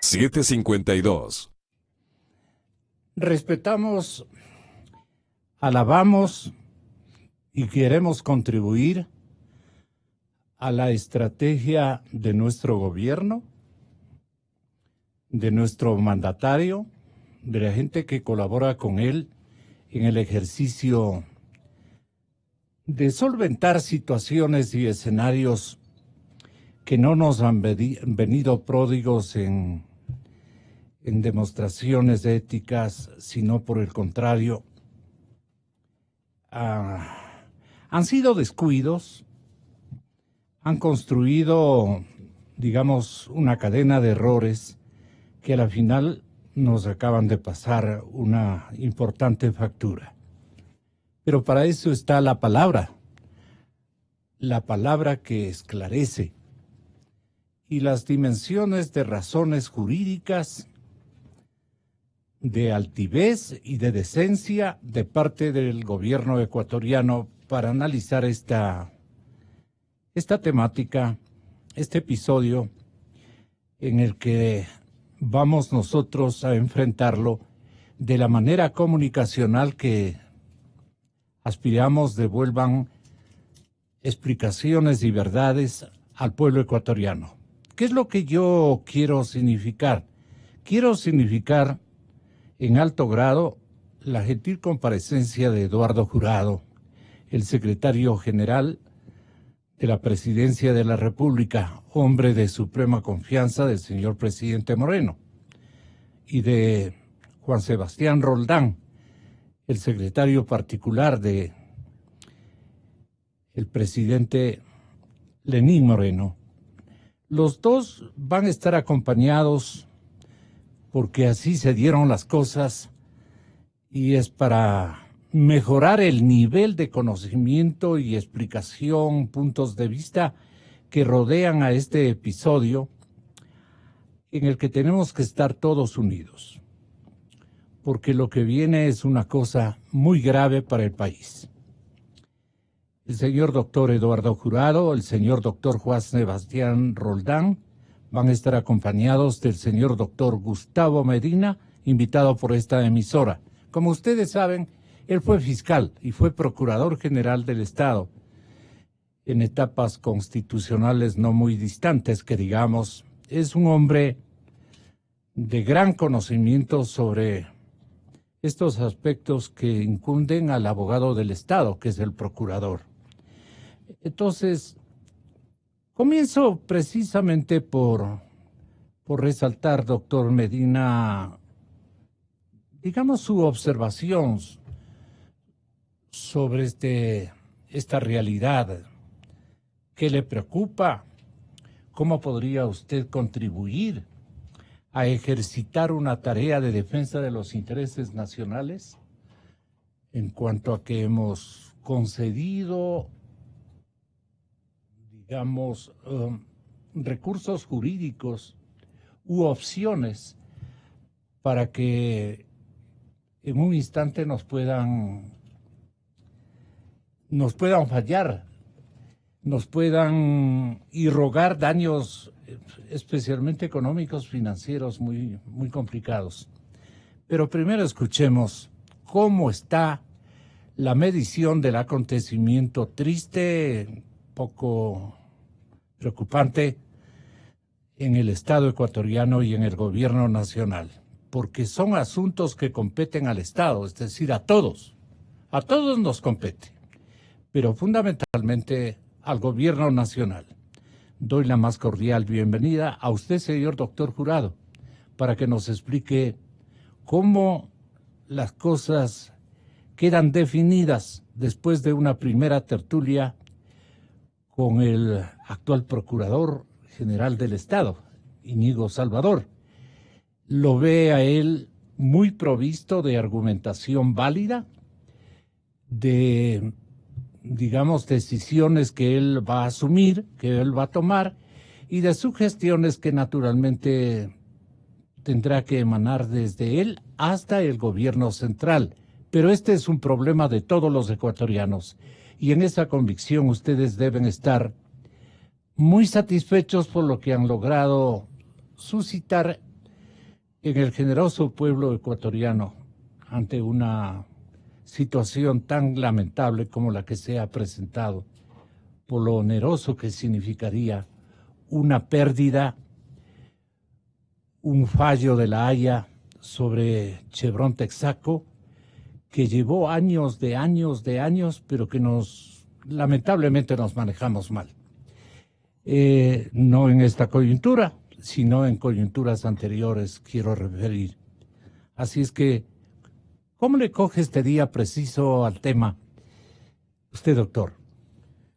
752. Respetamos, alabamos y queremos contribuir a la estrategia de nuestro gobierno, de nuestro mandatario, de la gente que colabora con él en el ejercicio de solventar situaciones y escenarios que no nos han venido pródigos en demostraciones éticas, sino por el contrario, han sido descuidos, han construido, digamos, una cadena de errores que a la final nos acaban de pasar una importante factura. Pero para eso está la palabra que esclarece, y las dimensiones de razones jurídicas, de altivez y de decencia de parte del gobierno ecuatoriano para analizar esta temática, este episodio en el que vamos nosotros a enfrentarlo de la manera comunicacional que aspiramos devuelvan explicaciones y verdades al pueblo ecuatoriano. ¿Qué es lo que yo quiero significar? Quiero significar en alto grado la gentil comparecencia de Eduardo Jurado, el secretario general de la Presidencia de la República, hombre de suprema confianza del señor presidente Moreno, y de Juan Sebastián Roldán, el secretario particular de el presidente Lenín Moreno. Los dos van a estar acompañados porque así se dieron las cosas y es para mejorar el nivel de conocimiento y explicación, puntos de vista que rodean a este episodio en el que tenemos que estar todos unidos, porque lo que viene es una cosa muy grave para el país. El señor doctor Eduardo Jurado, el señor doctor Juan Sebastián Roldán van a estar acompañados del señor doctor Gustavo Medina, invitado por esta emisora. Como ustedes saben, él fue fiscal y fue procurador general del Estado en etapas constitucionales no muy distantes, que digamos, es un hombre de gran conocimiento sobre estos aspectos que incunden al abogado del Estado, que es el procurador. Entonces, comienzo precisamente por resaltar, doctor Medina, digamos, su observación sobre esta realidad. ¿Qué le preocupa? ¿Cómo podría usted contribuir a ejercitar una tarea de defensa de los intereses nacionales en cuanto a que hemos concedido, digamos, recursos jurídicos u opciones para que en un instante nos puedan fallar, nos puedan irrogar daños especialmente económicos, financieros muy, muy complicados? Pero primero escuchemos cómo está la medición del acontecimiento triste, poco preocupante en el Estado ecuatoriano y en el gobierno nacional, porque son asuntos que competen al Estado, es decir, a todos nos compete, pero fundamentalmente al gobierno nacional. Doy la más cordial bienvenida a usted, señor doctor Jurado, para que nos explique cómo las cosas quedan definidas después de una primera tertulia con el actual Procurador General del Estado, Íñigo Salvador. Lo ve a él muy provisto de argumentación válida, de, digamos, decisiones que él va a asumir, que él va a tomar, y de sugestiones que naturalmente tendrá que emanar desde él hasta el gobierno central. Pero este es un problema de todos los ecuatorianos, y en esa convicción ustedes deben estar muy satisfechos por lo que han logrado suscitar en el generoso pueblo ecuatoriano ante una situación tan lamentable como la que se ha presentado, por lo oneroso que significaría una pérdida, un fallo de la Haya sobre Chevron Texaco, que llevó años, pero que lamentablemente nos manejamos mal. No en esta coyuntura, sino en coyunturas anteriores, quiero referir. Así es que, ¿cómo le coge este día preciso al tema? Usted, doctor.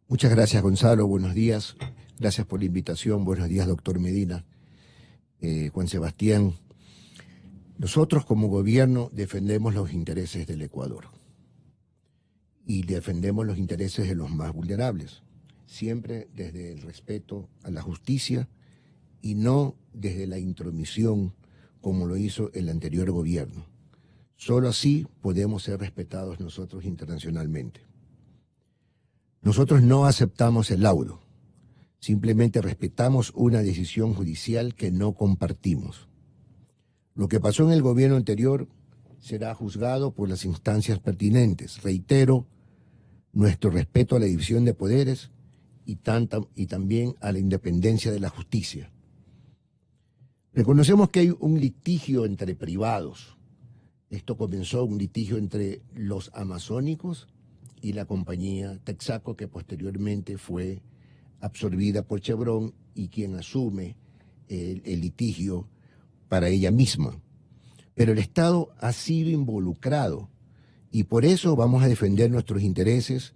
Muchas gracias, Gonzalo. Buenos días. Gracias por la invitación. Buenos días, doctor Medina. Juan Sebastián, nosotros como gobierno defendemos los intereses del Ecuador y defendemos los intereses de los más vulnerables, siempre desde el respeto a la justicia y no desde la intromisión como lo hizo el anterior gobierno. Solo así podemos ser respetados nosotros internacionalmente. Nosotros no aceptamos el laudo, simplemente respetamos una decisión judicial que no compartimos. Lo que pasó en el gobierno anterior será juzgado por las instancias pertinentes. Reitero nuestro respeto a la división de poderes y también a la independencia de la justicia. Reconocemos que hay un litigio entre privados. Esto comenzó un litigio entre los amazónicos y la compañía Texaco, que posteriormente fue absorbida por Chevron y quien asume el litigio para ella misma. Pero el Estado ha sido involucrado y por eso vamos a defender nuestros intereses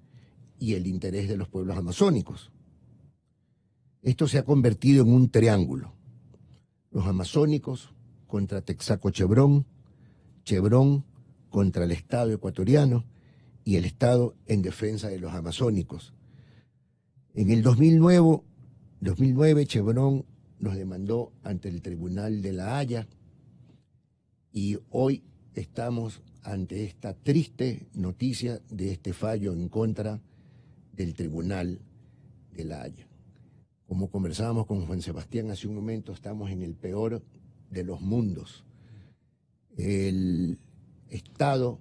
y el interés de los pueblos amazónicos. Esto se ha convertido en un triángulo. Los amazónicos contra Texaco Chevron, Chevron contra el Estado ecuatoriano y el Estado en defensa de los amazónicos. En el 2009 Chevron nos demandó ante el Tribunal de la Haya y hoy estamos ante esta triste noticia de este fallo en contra del Tribunal de la Haya. Como conversábamos con Juan Sebastián hace un momento, estamos en el peor de los mundos. El Estado,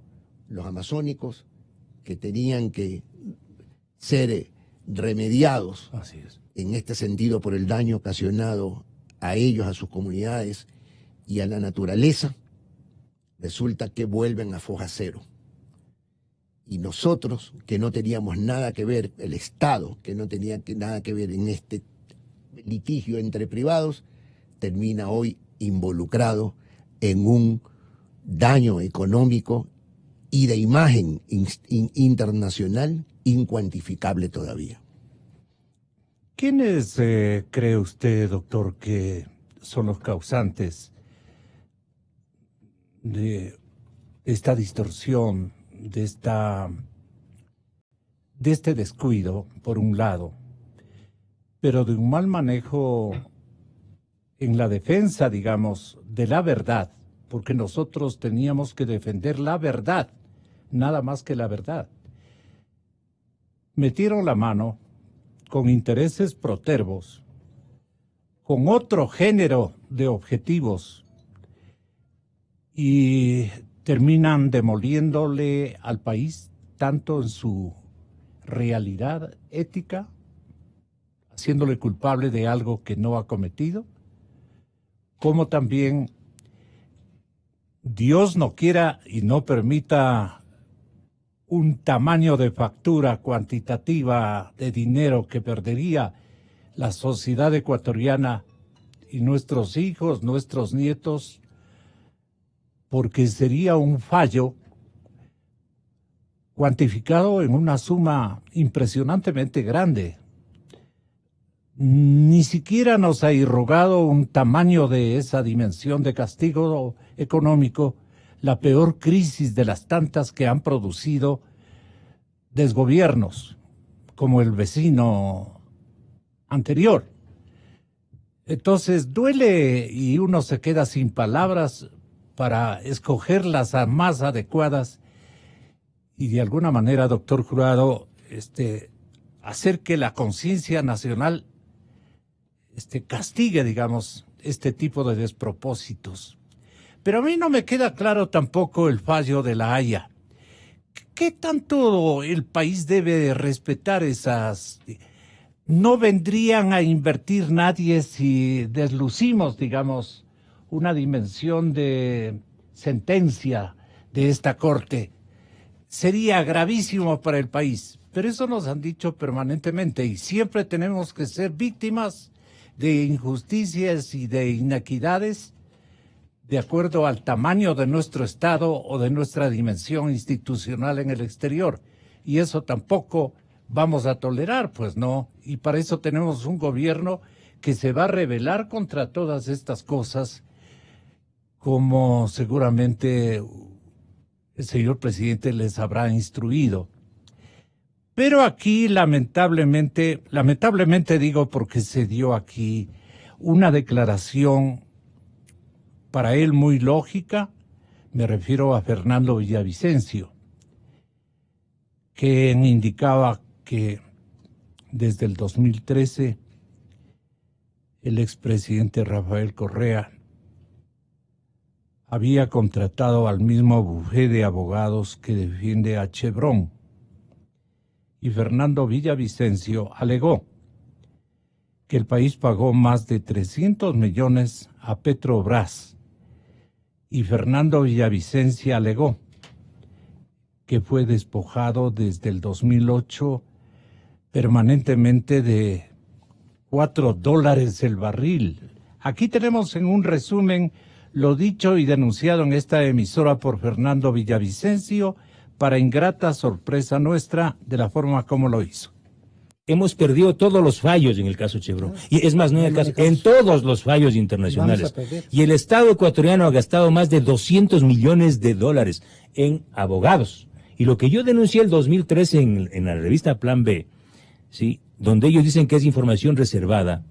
los amazónicos, que tenían que ser remediados en este sentido por el daño ocasionado a ellos, a sus comunidades y a la naturaleza, resulta que vuelven a foja cero. Y nosotros, que no teníamos nada que ver, el Estado, que no tenía nada que ver en este litigio entre privados, termina hoy involucrado en un daño económico y de imagen internacional incuantificable todavía. ¿Quiénes cree usted, doctor, que son los causantes de esta distorsión, de este descuido, por un lado, pero de un mal manejo en la defensa, digamos, de la verdad, porque nosotros teníamos que defender la verdad, nada más que la verdad? Metieron la mano con intereses protervos, con otro género de objetivos y terminan demoliéndole al país tanto en su realidad ética, haciéndole culpable de algo que no ha cometido, como también Dios no quiera y no permita un tamaño de factura cuantitativa de dinero que perdería la sociedad ecuatoriana y nuestros hijos, nuestros nietos, porque sería un fallo cuantificado en una suma impresionantemente grande. Ni siquiera nos ha irrogado un tamaño de esa dimensión de castigo económico, la peor crisis de las tantas que han producido desgobiernos, como el vecino anterior. Entonces duele y uno se queda sin palabras para escoger las más adecuadas y de alguna manera, doctor Jurado, hacer que la conciencia nacional castigue, digamos, este tipo de despropósitos. Pero a mí no me queda claro tampoco el fallo de La Haya. ¿Qué tanto el país debe respetar esas? No vendrían a invertir nadie si deslucimos, digamos, una dimensión de sentencia de esta corte. Sería gravísimo para el país, pero eso nos han dicho permanentemente y siempre tenemos que ser víctimas de injusticias y de inequidades de acuerdo al tamaño de nuestro Estado o de nuestra dimensión institucional en el exterior. Y eso tampoco vamos a tolerar, pues no. Y para eso tenemos un gobierno que se va a rebelar contra todas estas cosas, como seguramente el señor presidente les habrá instruido. Pero aquí lamentablemente digo porque se dio aquí una declaración para él muy lógica, me refiero a Fernando Villavicencio, que indicaba que desde el 2013 el expresidente Rafael Correa había contratado al mismo bufete de abogados que defiende a Chevron. Y Fernando Villavicencio alegó que el país pagó más de 300 millones a Petrobras. Y Fernando Villavicencio alegó que fue despojado desde el 2008 permanentemente de $4 el barril. Aquí tenemos en un resumen lo dicho y denunciado en esta emisora por Fernando Villavicencio, para ingrata sorpresa nuestra, de la forma como lo hizo. Hemos perdido todos los fallos en el caso Chevron. Y es más, no en el caso, en todos los fallos internacionales. Y el Estado ecuatoriano ha gastado más de 200 millones de dólares en abogados. Y lo que yo denuncié el 2013 en la revista Plan B, ¿sí?, donde ellos dicen que es información reservada,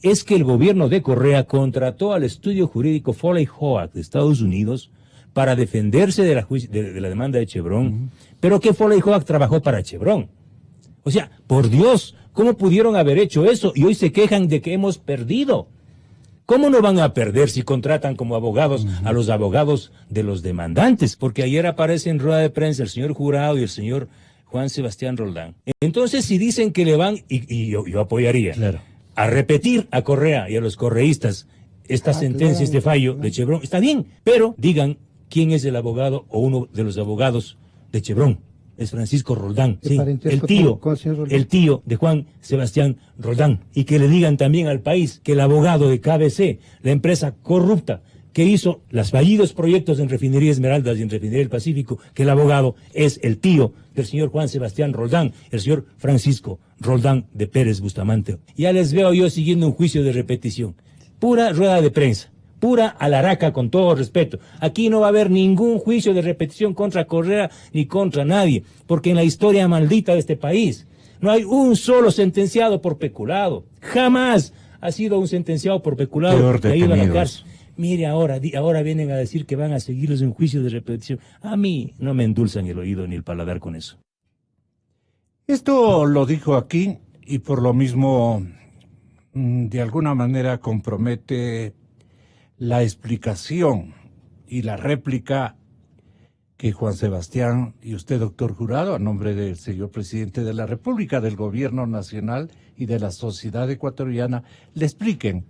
es que el gobierno de Correa contrató al estudio jurídico Foley Hoag de Estados Unidos para defenderse de la demanda de Chevron, pero que Foley Hoag trabajó para Chevron. O sea, por Dios, ¿cómo pudieron haber hecho eso? Y hoy se quejan de que hemos perdido. ¿Cómo no van a perder si contratan como abogados a los abogados de los demandantes? Porque ayer aparece en rueda de prensa el señor Jurado y el señor Juan Sebastián Roldán. Entonces, si dicen que le van, y yo apoyaría, claro, a repetir a Correa y a los correístas esta sentencia, este fallo de Chevron, está bien, pero digan quién es el abogado o uno de los abogados de Chevron. Es Francisco Roldán, sí, el tío de Juan Sebastián Roldán. Y que le digan también al país que el abogado de KBC, la empresa corrupta que hizo los fallidos proyectos en Refinería Esmeraldas y en Refinería del Pacífico, que el abogado es el tío del señor Juan Sebastián Roldán, el señor Francisco Roldán de Pérez Bustamante. Ya les veo yo siguiendo un juicio de repetición. Pura rueda de prensa. Pura alaraca, con todo respeto. Aquí no va a haber ningún juicio de repetición contra Correa ni contra nadie, porque en la historia maldita de este país no hay un solo sentenciado por peculado. Jamás ha sido un sentenciado por peculado que ha ido a la cárcel. Mire, ahora vienen a decir que van a seguirles un juicio de repetición. A mí no me endulzan el oído ni el paladar con eso. Esto lo dijo aquí y por lo mismo de alguna manera compromete la explicación y la réplica que Juan Sebastián y usted, doctor Jurado, a nombre del señor presidente de la República, del Gobierno Nacional y de la sociedad ecuatoriana, le expliquen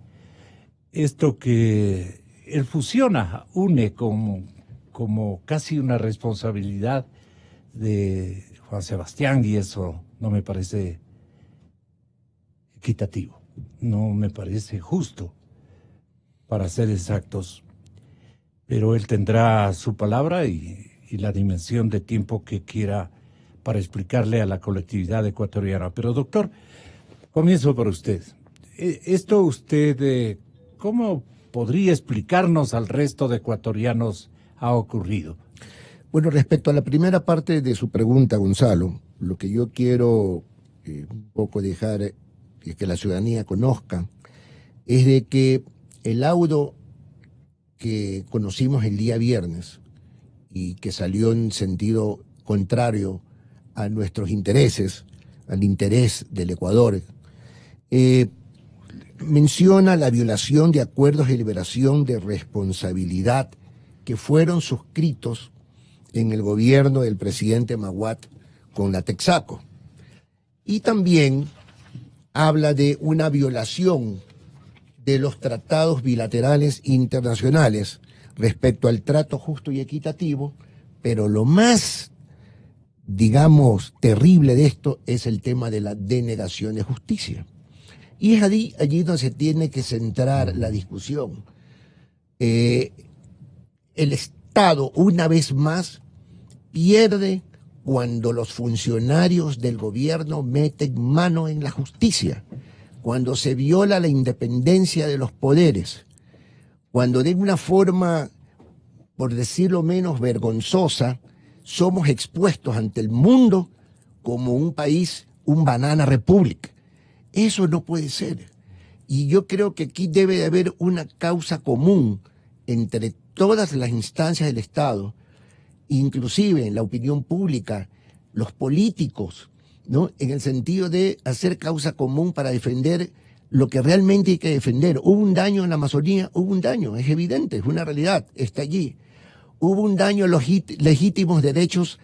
esto que él fusiona, une como casi una responsabilidad de Juan Sebastián, y eso no me parece equitativo, no me parece justo, para ser exactos, pero él tendrá su palabra y la dimensión de tiempo que quiera para explicarle a la colectividad ecuatoriana. Pero doctor, comienzo por usted. Esto usted, ¿cómo podría explicarnos al resto de ecuatorianos ha ocurrido? Bueno, respecto a la primera parte de su pregunta, Gonzalo, lo que yo quiero un poco dejar que la ciudadanía conozca es de que el laudo que conocimos el día viernes y que salió en sentido contrario a nuestros intereses, al interés del Ecuador, menciona la violación de acuerdos de liberación de responsabilidad que fueron suscritos en el gobierno del presidente Maguad con la Texaco. Y también habla de una violación de los tratados bilaterales internacionales respecto al trato justo y equitativo, pero lo más, digamos, terrible de esto es el tema de la denegación de justicia. Y es allí donde se tiene que centrar la discusión. El Estado, una vez más, pierde cuando los funcionarios del gobierno meten mano en la justicia, cuando se viola la independencia de los poderes, cuando de una forma, por decirlo menos vergonzosa, somos expuestos ante el mundo como un país, un banana republic. Eso no puede ser. Y yo creo que aquí debe de haber una causa común entre todas las instancias del Estado, inclusive en la opinión pública, los políticos, ¿no? En el sentido de hacer causa común para defender lo que realmente hay que defender. Hubo un daño en la Amazonía, hubo un daño, es evidente, es una realidad, está allí. Hubo un daño a los legítimos derechos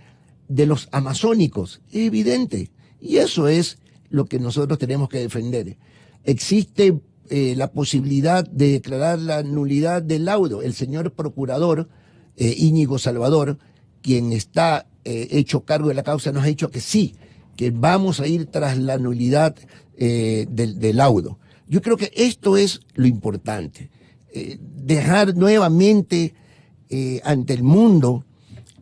de los amazónicos, es evidente. Y eso es lo que nosotros tenemos que defender. Existe la posibilidad de declarar la nulidad del laudo. El señor procurador Íñigo Salvador, quien está hecho cargo de la causa, nos ha dicho que sí, que vamos a ir tras la nulidad del laudo. Yo creo que esto es lo importante, dejar nuevamente ante el mundo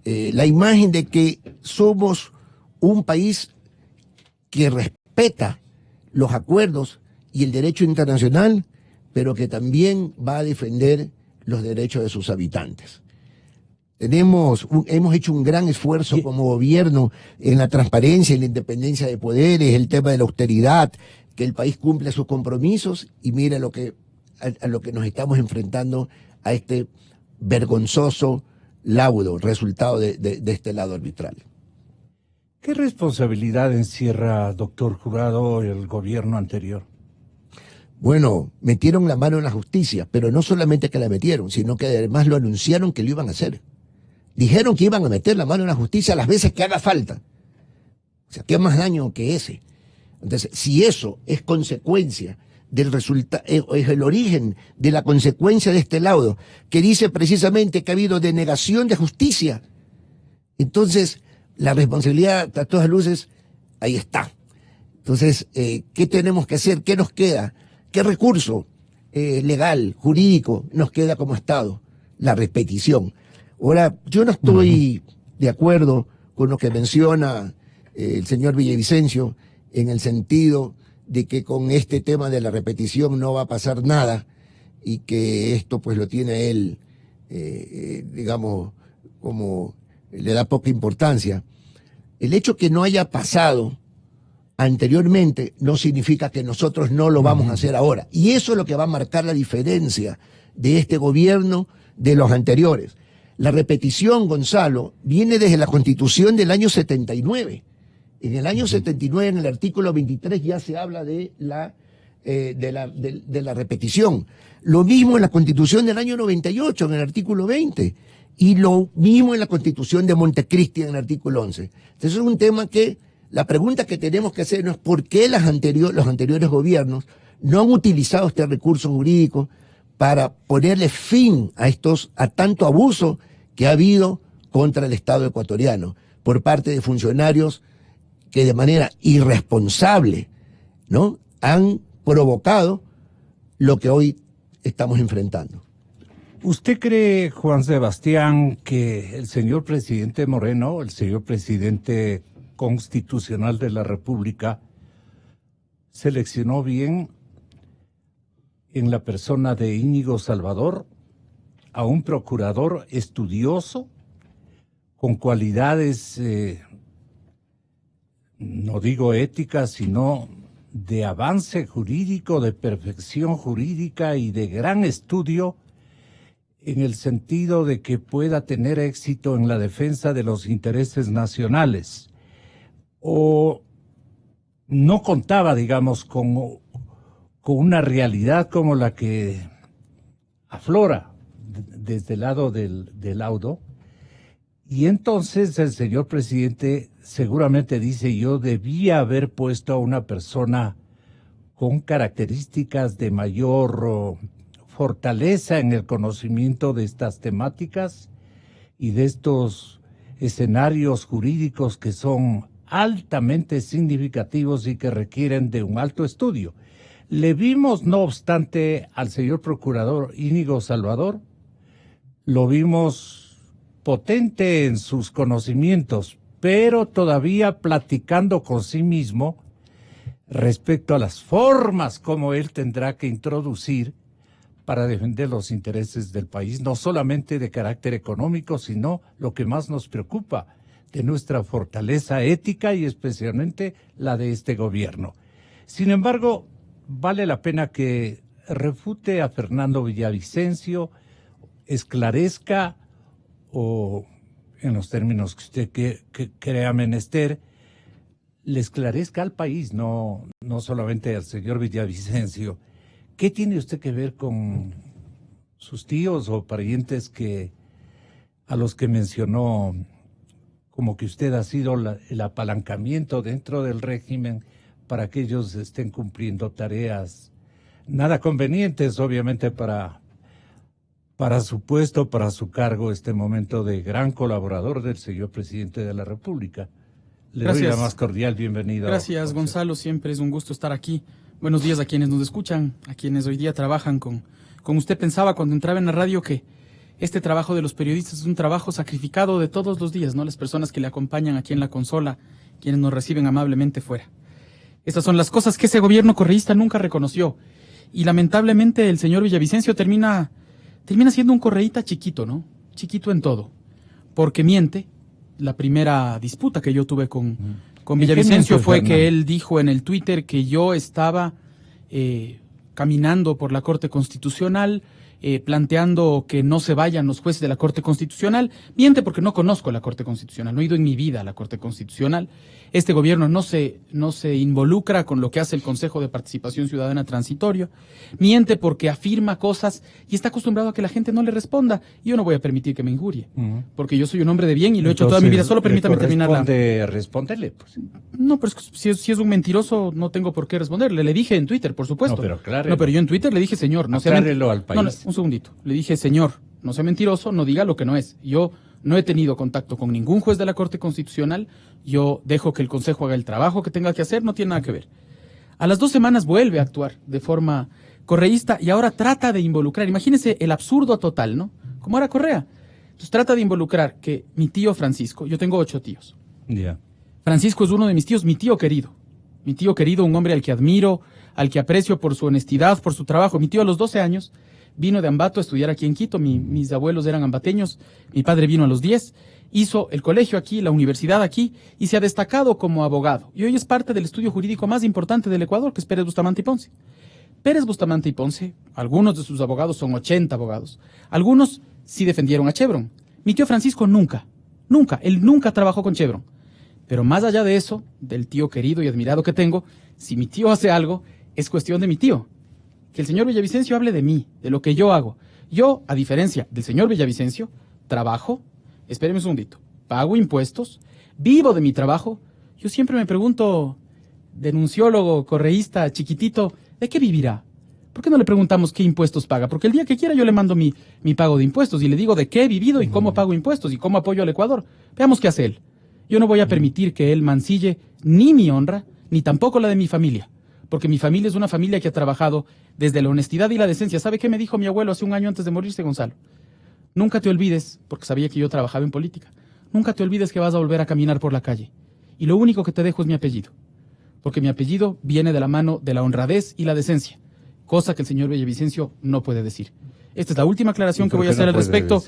la imagen de que somos un país que respeta los acuerdos y el derecho internacional, pero que también va a defender los derechos de sus habitantes. Hemos hecho un gran esfuerzo como gobierno en la transparencia, en la independencia de poderes, el tema de la austeridad, que el país cumple sus compromisos, y mira a lo que nos estamos enfrentando, a este vergonzoso laudo, resultado de este laudo arbitral. ¿Qué responsabilidad encierra, doctor Jurado, el gobierno anterior? Bueno, metieron la mano en la justicia, pero no solamente que la metieron, sino que además lo anunciaron que lo iban a hacer. Dijeron que iban a meter la mano en la justicia las veces que haga falta. O sea, ¿qué más daño que ese? Entonces, si eso es consecuencia del resultado, es el origen de la consecuencia de este laudo, que dice precisamente que ha habido denegación de justicia, entonces la responsabilidad a todas luces ahí está. Entonces, ¿qué tenemos que hacer? ¿Qué nos queda? ¿Qué recurso legal, jurídico nos queda como Estado? La repetición. Ahora, yo no estoy de acuerdo con lo que menciona el señor Villavicencio, en el sentido de que con este tema de la repetición no va a pasar nada y que esto pues lo tiene él, digamos, como le da poca importancia. El hecho que no haya pasado anteriormente no significa que nosotros no lo vamos a hacer ahora. Y eso es lo que va a marcar la diferencia de este gobierno de los anteriores. La repetición, Gonzalo, viene desde la Constitución del año 79. En el año 79, en el artículo 23, ya se habla de la repetición. Lo mismo en la Constitución del año 98, en el artículo 20. Y lo mismo en la Constitución de Montecristi, en el artículo 11. Entonces es un tema que la pregunta que tenemos que hacernos es por qué los anteriores gobiernos no han utilizado este recurso jurídico para ponerle fin a tanto abuso que ha habido contra el Estado ecuatoriano por parte de funcionarios que de manera irresponsable, ¿no?, han provocado lo que hoy estamos enfrentando. ¿Usted cree, Juan Sebastián, que el señor presidente Moreno, el señor presidente constitucional de la República, seleccionó bien en la persona de Íñigo Salvador a un procurador estudioso, con cualidades, no digo éticas, sino de avance jurídico, de perfección jurídica y de gran estudio, en el sentido de que pueda tener éxito en la defensa de los intereses nacionales? ¿O no contaba, digamos, con una realidad como la que aflora desde el lado del laudo. Y entonces el señor presidente seguramente dice, yo debía haber puesto a una persona con características de mayor fortaleza en el conocimiento de estas temáticas y de estos escenarios jurídicos que son altamente significativos y que requieren de un alto estudio. Le vimos, no obstante, al señor procurador Íñigo Salvador, lo vimos potente en sus conocimientos, pero todavía platicando con sí mismo respecto a las formas como él tendrá que introducir para defender los intereses del país, no solamente de carácter económico, sino lo que más nos preocupa, de nuestra fortaleza ética y especialmente la de este gobierno. Sin embargo, vale la pena que refute a Fernando Villavicencio, esclarezca o, en los términos que usted que crea menester, le esclarezca al país, no solamente al señor Villavicencio. ¿Qué tiene usted que ver con sus tíos o parientes a los que mencionó, como que usted ha sido el apalancamiento dentro del régimen para que ellos estén cumpliendo tareas nada convenientes, obviamente, para su puesto, para su cargo, este momento de gran colaborador del señor presidente de la República? Le doy la más cordial bienvenida. Gracias, Gonzalo, siempre es un gusto estar aquí. Buenos días a quienes nos escuchan, a quienes hoy día trabajan con usted. Pensaba cuando entraba en la radio que este trabajo de los periodistas es un trabajo sacrificado de todos los días, ¿no? Las personas que le acompañan aquí en la consola, quienes nos reciben amablemente fuera. Estas son las cosas que ese gobierno correísta nunca reconoció. Y lamentablemente el señor Villavicencio termina siendo un correísta chiquito, ¿no? Chiquito en todo. Porque miente. La primera disputa que yo tuve con Villavicencio fue que él dijo en el Twitter que yo estaba caminando por la Corte Constitucional, planteando que no se vayan los jueces de la Corte Constitucional. Miente porque no conozco la Corte Constitucional, no he ido en mi vida a la Corte Constitucional. Este gobierno no se involucra con lo que hace el Consejo de Participación Ciudadana Transitorio. Miente porque afirma cosas y está acostumbrado a que la gente no le responda. Yo no voy a permitir que me injurie, porque yo soy un hombre de bien y lo he hecho toda mi vida. Solo permítame terminarla. Responderle, pues. No, pero si es un mentiroso, no tengo por qué responderle. Le dije en Twitter, por supuesto. No, pero claro. No, pero yo en Twitter le dije, señor, no sea mentiroso al país. No, un segundito. Le dije, señor, no sea mentiroso, no diga lo que no es. Yo no he tenido contacto con ningún juez de la Corte Constitucional. Yo dejo que el Consejo haga el trabajo que tenga que hacer, no tiene nada que ver. A las 2 semanas vuelve a actuar de forma correísta y ahora trata de involucrar. Imagínense el absurdo total, ¿no? Como era Correa. Entonces trata de involucrar que mi tío Francisco, yo tengo 8 tíos. Yeah. Francisco es uno de mis tíos, mi tío querido, un hombre al que admiro, al que aprecio por su honestidad, por su trabajo. Mi tío a los 12 años vino de Ambato a estudiar aquí en Quito, mis abuelos eran ambateños, mi padre vino a los 10, hizo el colegio aquí, la universidad aquí, y se ha destacado como abogado. Y hoy es parte del estudio jurídico más importante del Ecuador, que es Pérez Bustamante y Ponce. Pérez Bustamante y Ponce, algunos de sus abogados son 80 abogados, algunos sí defendieron a Chevron. Mi tío Francisco nunca, él nunca trabajó con Chevron. Pero más allá de eso, del tío querido y admirado que tengo, si mi tío hace algo, es cuestión de mi tío. Que el señor Villavicencio hable de mí, de lo que yo hago. Yo, a diferencia del señor Villavicencio, trabajo, espéreme un segundito, pago impuestos, vivo de mi trabajo. Yo siempre me pregunto, denunciólogo, correísta, chiquitito, ¿de qué vivirá? ¿Por qué no le preguntamos qué impuestos paga? Porque el día que quiera yo le mando mi pago de impuestos y le digo de qué he vivido y cómo pago impuestos y cómo apoyo al Ecuador. Veamos qué hace él. Yo no voy a permitir que él mancille ni mi honra, ni tampoco la de mi familia. Porque mi familia es una familia que ha trabajado desde la honestidad y la decencia. ¿Sabe qué me dijo mi abuelo hace un año antes de morirse, Gonzalo? Nunca te olvides, porque sabía que yo trabajaba en política, nunca te olvides que vas a volver a caminar por la calle. Y lo único que te dejo es mi apellido. Porque mi apellido viene de la mano de la honradez y la decencia, cosa que el señor Villavicencio no puede decir. Esta es la última aclaración que voy a hacer al respecto,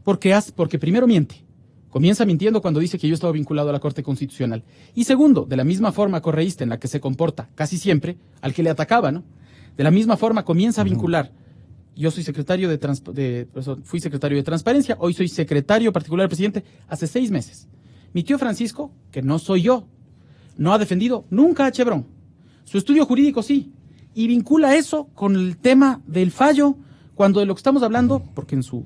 porque primero miente. Comienza mintiendo cuando dice que yo estaba vinculado a la Corte Constitucional. Y segundo, de la misma forma correísta en la que se comporta casi siempre, al que le atacaba, ¿no? De la misma forma comienza a vincular. Yo soy fui secretario de Transparencia, hoy soy secretario particular del presidente hace 6 meses. Mi tío Francisco, que no soy yo, no ha defendido nunca a Chevron. Su estudio jurídico sí. Y vincula eso con el tema del fallo, cuando de lo que estamos hablando, porque en su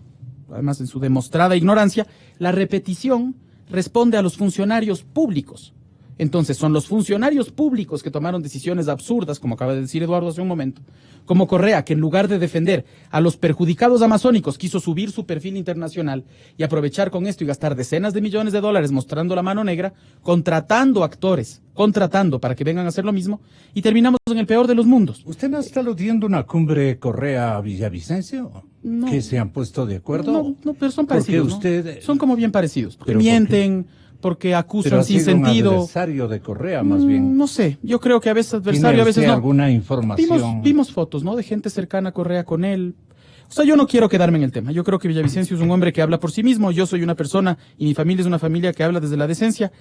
además en su demostrada ignorancia, la repetición responde a los funcionarios públicos. Entonces, son los funcionarios públicos que tomaron decisiones absurdas, como acaba de decir Eduardo hace un momento, como Correa, que en lugar de defender a los perjudicados amazónicos, quiso subir su perfil internacional y aprovechar con esto y gastar decenas de millones de dólares mostrando la mano negra, contratando actores, para que vengan a hacer lo mismo, y terminamos en el peor de los mundos. ¿Usted no está aludiendo una cumbre Correa-Villavicencio? No. ¿Que se han puesto de acuerdo? No, pero son parecidos, ¿no? Usted... Son como bien parecidos, porque ¿Pero mienten... porque acusan sin sentido. Un adversario de Correa, más bien. No sé, yo creo que a veces adversario, a veces no. ¿Alguna información? Vimos fotos, ¿no? De gente cercana a Correa con él. O sea, yo no quiero quedarme en el tema. Yo creo que Villavicencio es un hombre que habla por sí mismo. Yo soy una persona y mi familia es una familia que habla desde la decencia.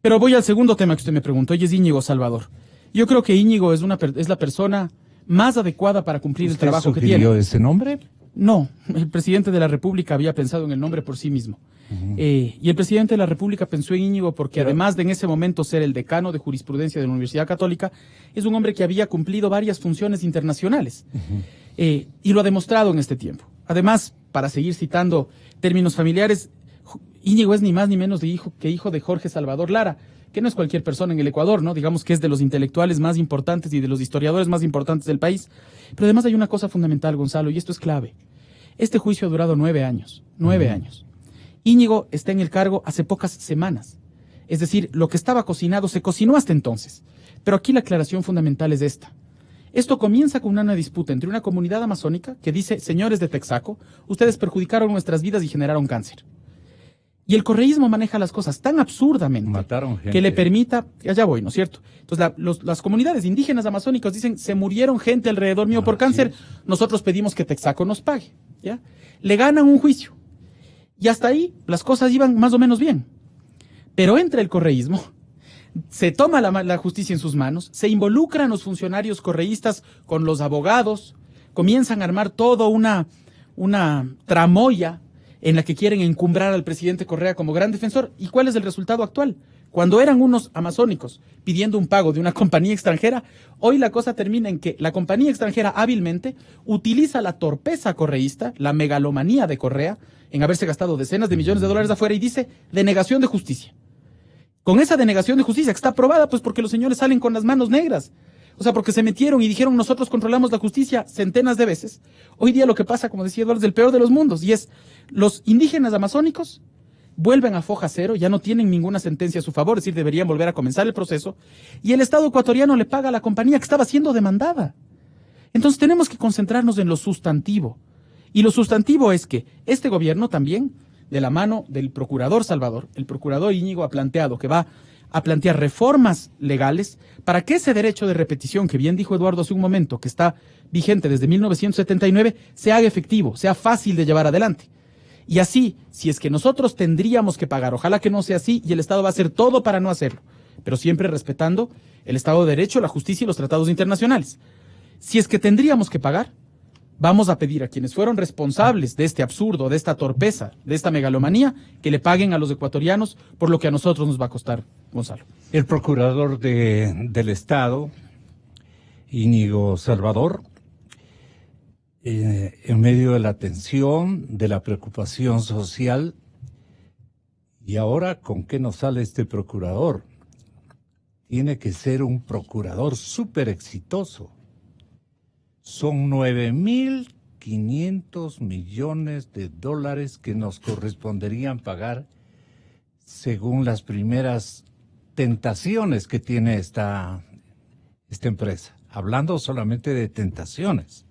Pero voy al segundo tema que usted me preguntó, y es Íñigo Salvador. Yo creo que Íñigo es la persona más adecuada para cumplir el trabajo que tiene. ¿Usted sugirió ese nombre? No, el presidente de la República había pensado en el nombre por sí mismo. Y el presidente de la República pensó en Íñigo porque además de en ese momento ser el decano de jurisprudencia de la Universidad Católica, es un hombre que había cumplido varias funciones internacionales. Y lo ha demostrado en este tiempo. Además, para seguir citando términos familiares, Íñigo es ni más ni menos que hijo de Jorge Salvador Lara, que no es cualquier persona en el Ecuador, ¿no? Digamos que es de los intelectuales más importantes y de los historiadores más importantes del país. Pero además hay una cosa fundamental, Gonzalo, y esto es clave. Este juicio ha durado 9 años. 9 años. Íñigo está en el cargo hace pocas semanas. Es decir, lo que estaba cocinado se cocinó hasta entonces. Pero aquí la aclaración fundamental es esta. Esto comienza con una disputa entre una comunidad amazónica que dice, señores de Texaco, ustedes perjudicaron nuestras vidas y generaron cáncer. Y el correísmo maneja las cosas tan absurdamente Mataron gente. que le permita, allá voy, ¿no es cierto? Entonces las comunidades indígenas amazónicas dicen, se murieron gente alrededor mío por cáncer, nosotros pedimos que Texaco nos pague, ¿ya? Le ganan un juicio. Y hasta ahí las cosas iban más o menos bien. Pero entra el correísmo, se toma la justicia en sus manos, se involucran los funcionarios correístas con los abogados, comienzan a armar toda una tramoya en la que quieren encumbrar al presidente Correa como gran defensor. ¿Y cuál es el resultado actual? Cuando eran unos amazónicos pidiendo un pago de una compañía extranjera, hoy la cosa termina en que la compañía extranjera hábilmente utiliza la torpeza correísta, la megalomanía de Correa, en haberse gastado decenas de millones de dólares afuera, y dice denegación de justicia. Con esa denegación de justicia que está aprobada, pues porque los señores salen con las manos negras. O sea, porque se metieron y dijeron nosotros controlamos la justicia centenas de veces. Hoy día lo que pasa, como decía Eduardo, es el peor de los mundos, y es los indígenas amazónicos vuelven a foja cero, ya no tienen ninguna sentencia a su favor, es decir, deberían volver a comenzar el proceso, y el Estado ecuatoriano le paga a la compañía que estaba siendo demandada. Entonces tenemos que concentrarnos en lo sustantivo. Y lo sustantivo es que este gobierno también, de la mano del procurador Salvador, el procurador Íñigo ha planteado que va a plantear reformas legales para que ese derecho de repetición, que bien dijo Eduardo hace un momento, que está vigente desde 1979, se haga efectivo, sea fácil de llevar adelante. Y así, si es que nosotros tendríamos que pagar, ojalá que no sea así, y el Estado va a hacer todo para no hacerlo, pero siempre respetando el Estado de Derecho, la justicia y los tratados internacionales. Si es que tendríamos que pagar, vamos a pedir a quienes fueron responsables de este absurdo, de esta torpeza, de esta megalomanía, que le paguen a los ecuatorianos por lo que a nosotros nos va a costar, Gonzalo. El procurador del Estado, Íñigo Salvador, en medio de la tensión, de la preocupación social, y ahora, ¿con qué nos sale este procurador? Tiene que ser un procurador súper exitoso. Son 9.500 millones de dólares que nos corresponderían pagar según las primeras tentaciones que tiene esta empresa. Hablando solamente de tentaciones.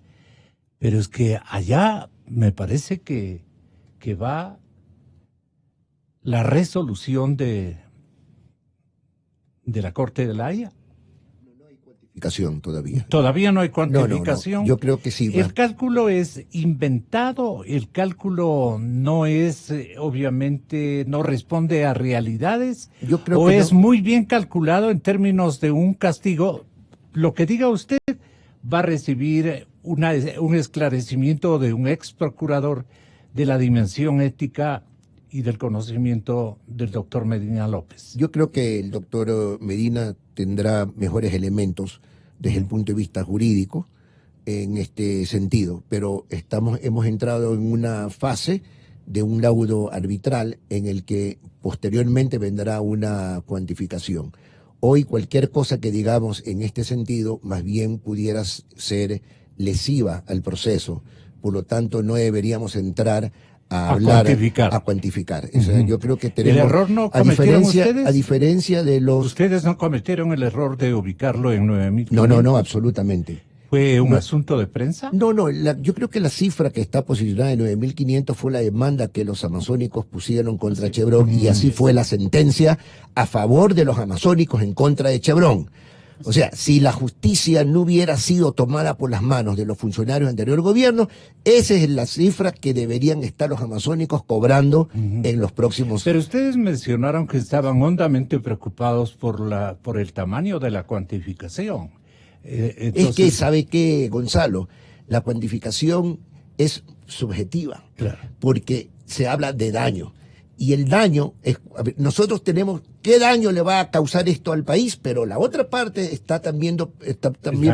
Pero es que allá me parece que va la resolución de la Corte de la Haya. Todavía. Todavía no hay cuantificación. No. Yo creo que sí. El cálculo es inventado, el cálculo no es, obviamente, no responde a realidades, yo creo o que es no. muy bien calculado en términos de un castigo. Lo que diga usted va a recibir un esclarecimiento de un ex procurador de la dimensión ética y del conocimiento del doctor Medina López. Yo creo que el doctor Medina tendrá mejores elementos desde el punto de vista jurídico en este sentido, pero hemos entrado en una fase de un laudo arbitral en el que posteriormente vendrá una cuantificación. Hoy cualquier cosa que digamos en este sentido más bien pudiera ser lesiva al proceso, por lo tanto no deberíamos entrar a hablar, cuantificar. A cuantificar. O sea, yo creo que tenemos, ¿El error no a cometieron ustedes? A diferencia de los... ¿Ustedes no cometieron el error de ubicarlo en 9.500? No, absolutamente. ¿Fue un asunto de prensa? No, yo creo que la cifra que está posicionada en 9.500 fue la demanda que los amazónicos pusieron contra Chevron y así fue la sentencia a favor de los amazónicos en contra de Chevron. O sea, si la justicia no hubiera sido tomada por las manos de los funcionarios del anterior gobierno, esa es la cifra que deberían estar los amazónicos cobrando en los próximos... Pero ustedes mencionaron que estaban hondamente preocupados por el tamaño de la cuantificación. Entonces... Es que, ¿sabe qué, Gonzalo? La cuantificación es subjetiva, claro, porque se habla de daño. Y el daño, nosotros tenemos qué daño le va a causar esto al país, pero la otra parte está también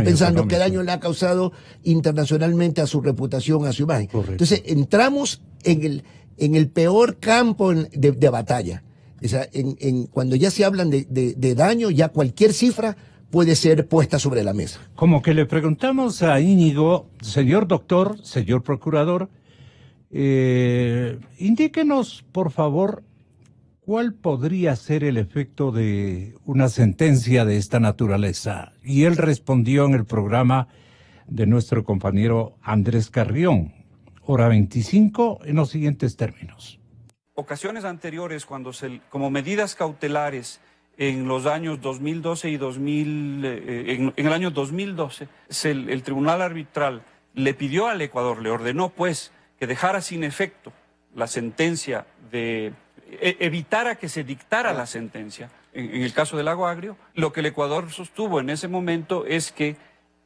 pensando qué daño le ha causado internacionalmente a su reputación, a su imagen. Correcto. Entonces, entramos en el peor campo de batalla. O sea, cuando ya se hablan de daño, ya cualquier cifra puede ser puesta sobre la mesa. Como que le preguntamos a Íñigo, señor doctor, señor procurador, indíquenos, por favor, cuál podría ser el efecto de una sentencia de esta naturaleza. Y él respondió en el programa de nuestro compañero Andrés Carrión, hora 25, en los siguientes términos. Ocasiones anteriores, cuando como medidas cautelares en los años 2012 y en el año 2012, el Tribunal Arbitral le pidió al Ecuador, le ordenó pues que dejara sin efecto la sentencia, evitara que se dictara la sentencia. En el caso del Lago Agrio, lo que el Ecuador sostuvo en ese momento es que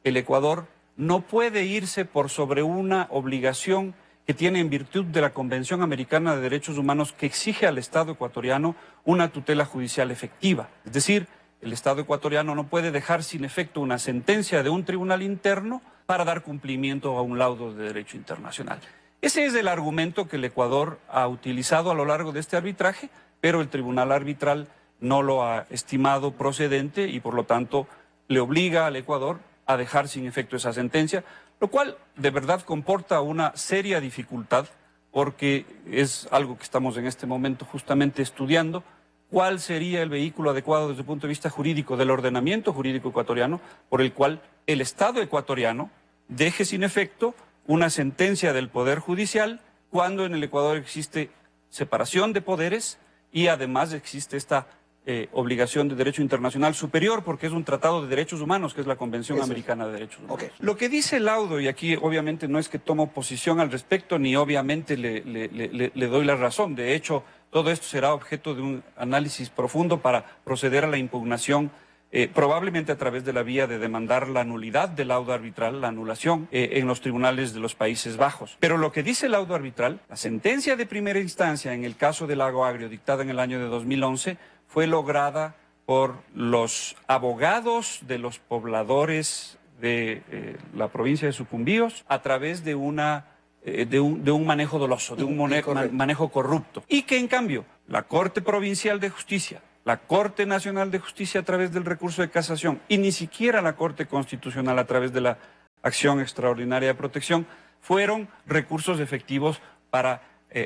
el Ecuador no puede irse por sobre una obligación que tiene en virtud de la Convención Americana de Derechos Humanos que exige al Estado ecuatoriano una tutela judicial efectiva. Es decir, el Estado ecuatoriano no puede dejar sin efecto una sentencia de un tribunal interno para dar cumplimiento a un laudo de derecho internacional. Ese es el argumento que el Ecuador ha utilizado a lo largo de este arbitraje, pero el Tribunal Arbitral no lo ha estimado procedente y por lo tanto le obliga al Ecuador a dejar sin efecto esa sentencia, lo cual de verdad comporta una seria dificultad porque es algo que estamos en este momento justamente estudiando, cuál sería el vehículo adecuado desde el punto de vista jurídico del ordenamiento jurídico ecuatoriano por el cual el Estado ecuatoriano deje sin efecto una sentencia del Poder Judicial cuando en el Ecuador existe separación de poderes y además existe esta obligación de derecho internacional superior porque es un tratado de derechos humanos que es la Convención Americana de Derechos Humanos. Okay. Lo que dice el laudo, y aquí obviamente no es que tomo posición al respecto ni obviamente le doy la razón, de hecho todo esto será objeto de un análisis profundo para proceder a la impugnación probablemente a través de la vía de demandar la nulidad del laudo arbitral, la anulación en los tribunales de los Países Bajos. Pero lo que dice el laudo arbitral, la sentencia de primera instancia en el caso del Lago Agrio dictada en el año de 2011 fue lograda por los abogados de los pobladores de la provincia de Sucumbíos a través de un manejo doloso, de un manejo corrupto. Y que en cambio la Corte Provincial de Justicia, la Corte Nacional de Justicia a través del recurso de casación y ni siquiera la Corte Constitucional a través de la acción extraordinaria de protección fueron recursos efectivos para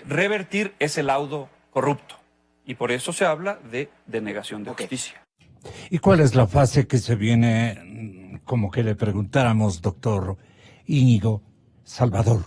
revertir ese laudo corrupto. Y por eso se habla de denegación de justicia. ¿Y cuál es la fase que se viene, como que le preguntáramos, doctor Íñigo Salvador?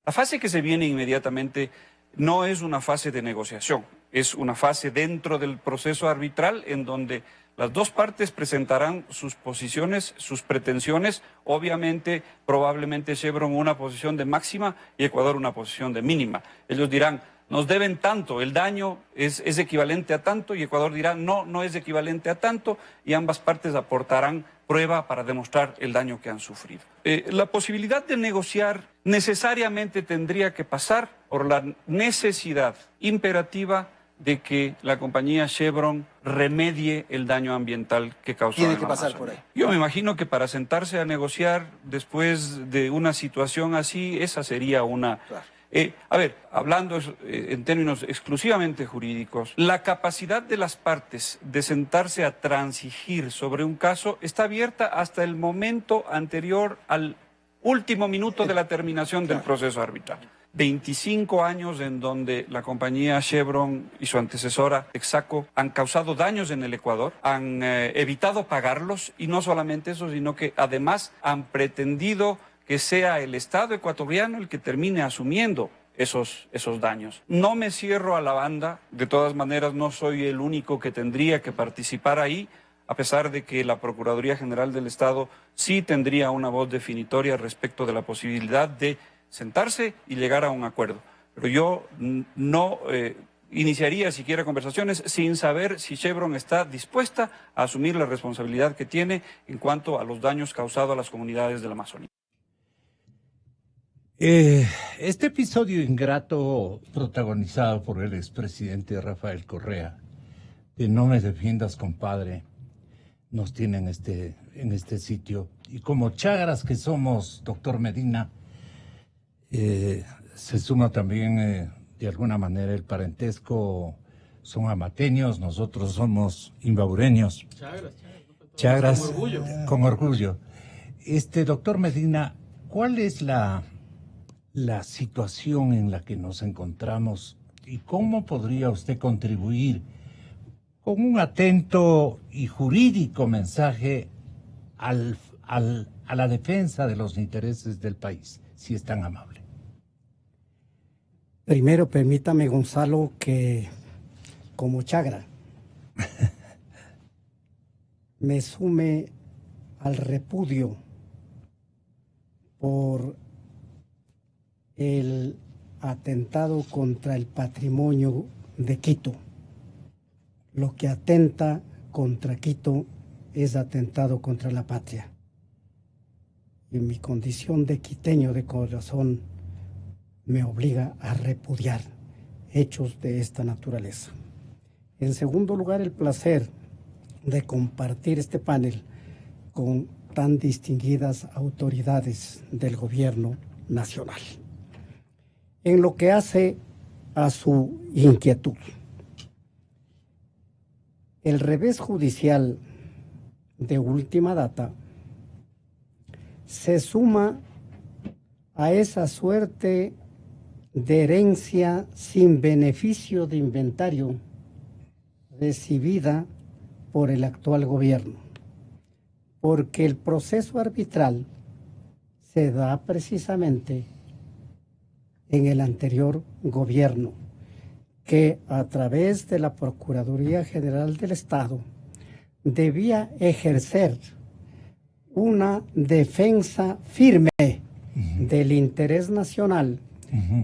La fase que se viene inmediatamente no es una fase de negociación, es una fase dentro del proceso arbitral en donde las dos partes presentarán sus posiciones, sus pretensiones, obviamente, probablemente Chevron una posición de máxima y Ecuador una posición de mínima. Ellos dirán, nos deben tanto, el daño es equivalente a tanto y Ecuador dirá, no es equivalente a tanto y ambas partes aportarán prueba para demostrar el daño que han sufrido. La posibilidad de negociar necesariamente tendría que pasar por la necesidad imperativa de que la compañía Chevron remedie el daño ambiental que causó. Tiene que pasar por ahí. Yo me imagino que para sentarse a negociar después de una situación así, esa sería una... Claro. A ver, hablando en términos exclusivamente jurídicos, la capacidad de las partes de sentarse a transigir sobre un caso está abierta hasta el momento anterior al último minuto de la terminación del proceso arbitral. 25 años en donde la compañía Chevron y su antecesora Texaco han causado daños en el Ecuador, han evitado pagarlos y no solamente eso, sino que además han pretendido que sea el Estado ecuatoriano el que termine asumiendo esos daños. No me cierro a la banda, de todas maneras no soy el único que tendría que participar ahí, a pesar de que la Procuraduría General del Estado sí tendría una voz definitoria respecto de la posibilidad de sentarse y llegar a un acuerdo. Pero yo no iniciaría siquiera conversaciones sin saber si Chevron está dispuesta a asumir la responsabilidad que tiene en cuanto a los daños causados a las comunidades de la Amazonía. Este episodio ingrato protagonizado por el expresidente Rafael Correa, de No me defiendas, compadre, nos tiene en este sitio. Y como chágaras que somos, doctor Medina, se suma también de alguna manera el parentesco, son amateños, nosotros somos imbaureños. Chágaras, con orgullo. Doctor Medina, ¿cuál es la situación en la que nos encontramos y cómo podría usted contribuir con un atento y jurídico mensaje a la defensa de los intereses del país, si es tan amable? Primero, permítame, Gonzalo, que como chagra me sume al repudio por el atentado contra el patrimonio de Quito. Lo que atenta contra Quito es atentado contra la patria. Y mi condición de quiteño de corazón me obliga a repudiar hechos de esta naturaleza. En segundo lugar, el placer de compartir este panel con tan distinguidas autoridades del gobierno nacional. En lo que hace a su inquietud, el revés judicial de última data se suma a esa suerte de herencia sin beneficio de inventario recibida por el actual gobierno, porque el proceso arbitral se da precisamente en el anterior gobierno, que a través de la Procuraduría General del Estado debía ejercer una defensa firme del interés nacional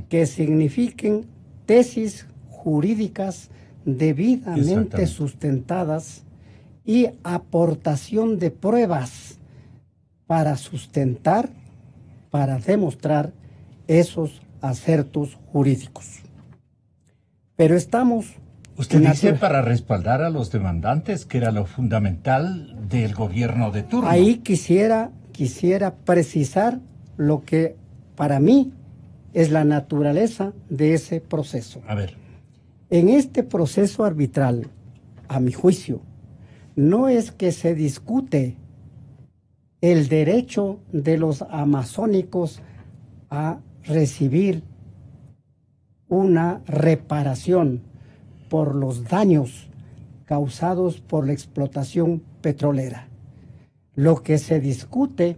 que signifiquen tesis jurídicas debidamente sustentadas y aportación de pruebas para sustentar, para demostrar esos acertos jurídicos. Pero estamos... Usted dice para respaldar a los demandantes, que era lo fundamental del gobierno de turno. Ahí quisiera precisar lo que para mí es la naturaleza de ese proceso. A ver. En este proceso arbitral, a mi juicio, no es que se discute el derecho de los amazónicos a recibir una reparación por los daños causados por la explotación petrolera. Lo que se discute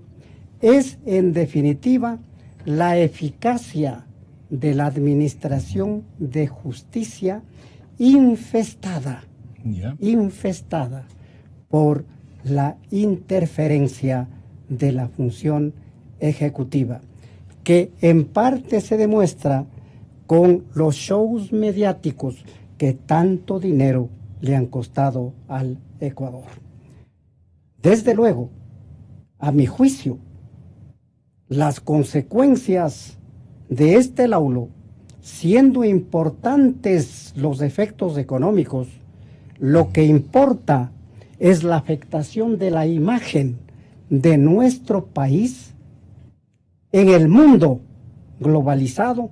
es, en definitiva, la eficacia de la administración de justicia infestada por la interferencia de la función ejecutiva, que en parte se demuestra con los shows mediáticos que tanto dinero le han costado al Ecuador. Desde luego, a mi juicio, las consecuencias de este laudo siendo importantes los efectos económicos, lo que importa es la afectación de la imagen de nuestro país en el mundo globalizado,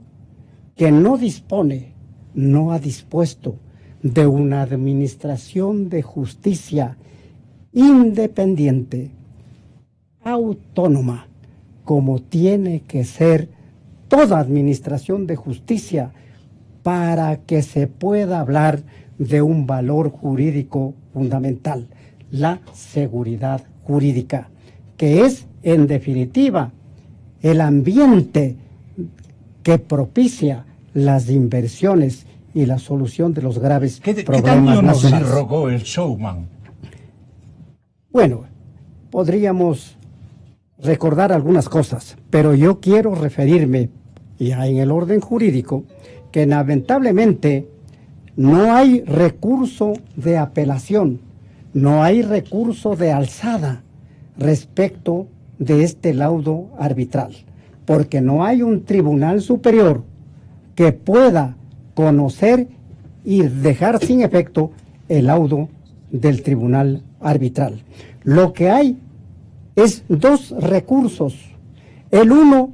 que no dispone, no ha dispuesto de una administración de justicia independiente, autónoma, como tiene que ser toda administración de justicia para que se pueda hablar de un valor jurídico fundamental, la seguridad jurídica, que es, en definitiva, el ambiente que propicia las inversiones y la solución de los graves ¿Qué problemas daño nos nacionales. rogó el showman? Bueno, podríamos recordar algunas cosas, pero yo quiero referirme, ya en el orden jurídico, que lamentablemente no hay recurso de apelación, no hay recurso de alzada respecto de este laudo arbitral, porque no hay un tribunal superior que pueda conocer y dejar sin efecto el laudo del tribunal arbitral. Lo que hay es dos recursos. El uno,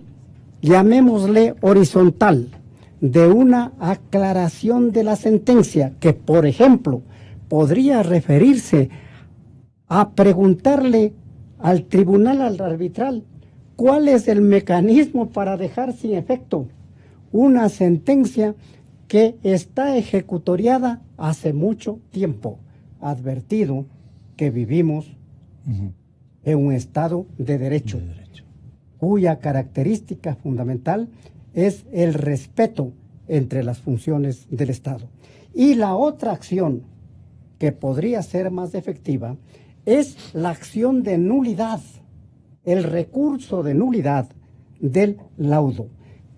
llamémosle horizontal, de una aclaración de la sentencia, que por ejemplo podría referirse a preguntarle al tribunal arbitral cuál es el mecanismo para dejar sin efecto una sentencia que está ejecutoriada hace mucho tiempo, advertido que vivimos en un Estado de derecho, cuya característica fundamental es el respeto entre las funciones del Estado. Y la otra acción que podría ser más efectiva es la acción de nulidad, el recurso de nulidad del laudo.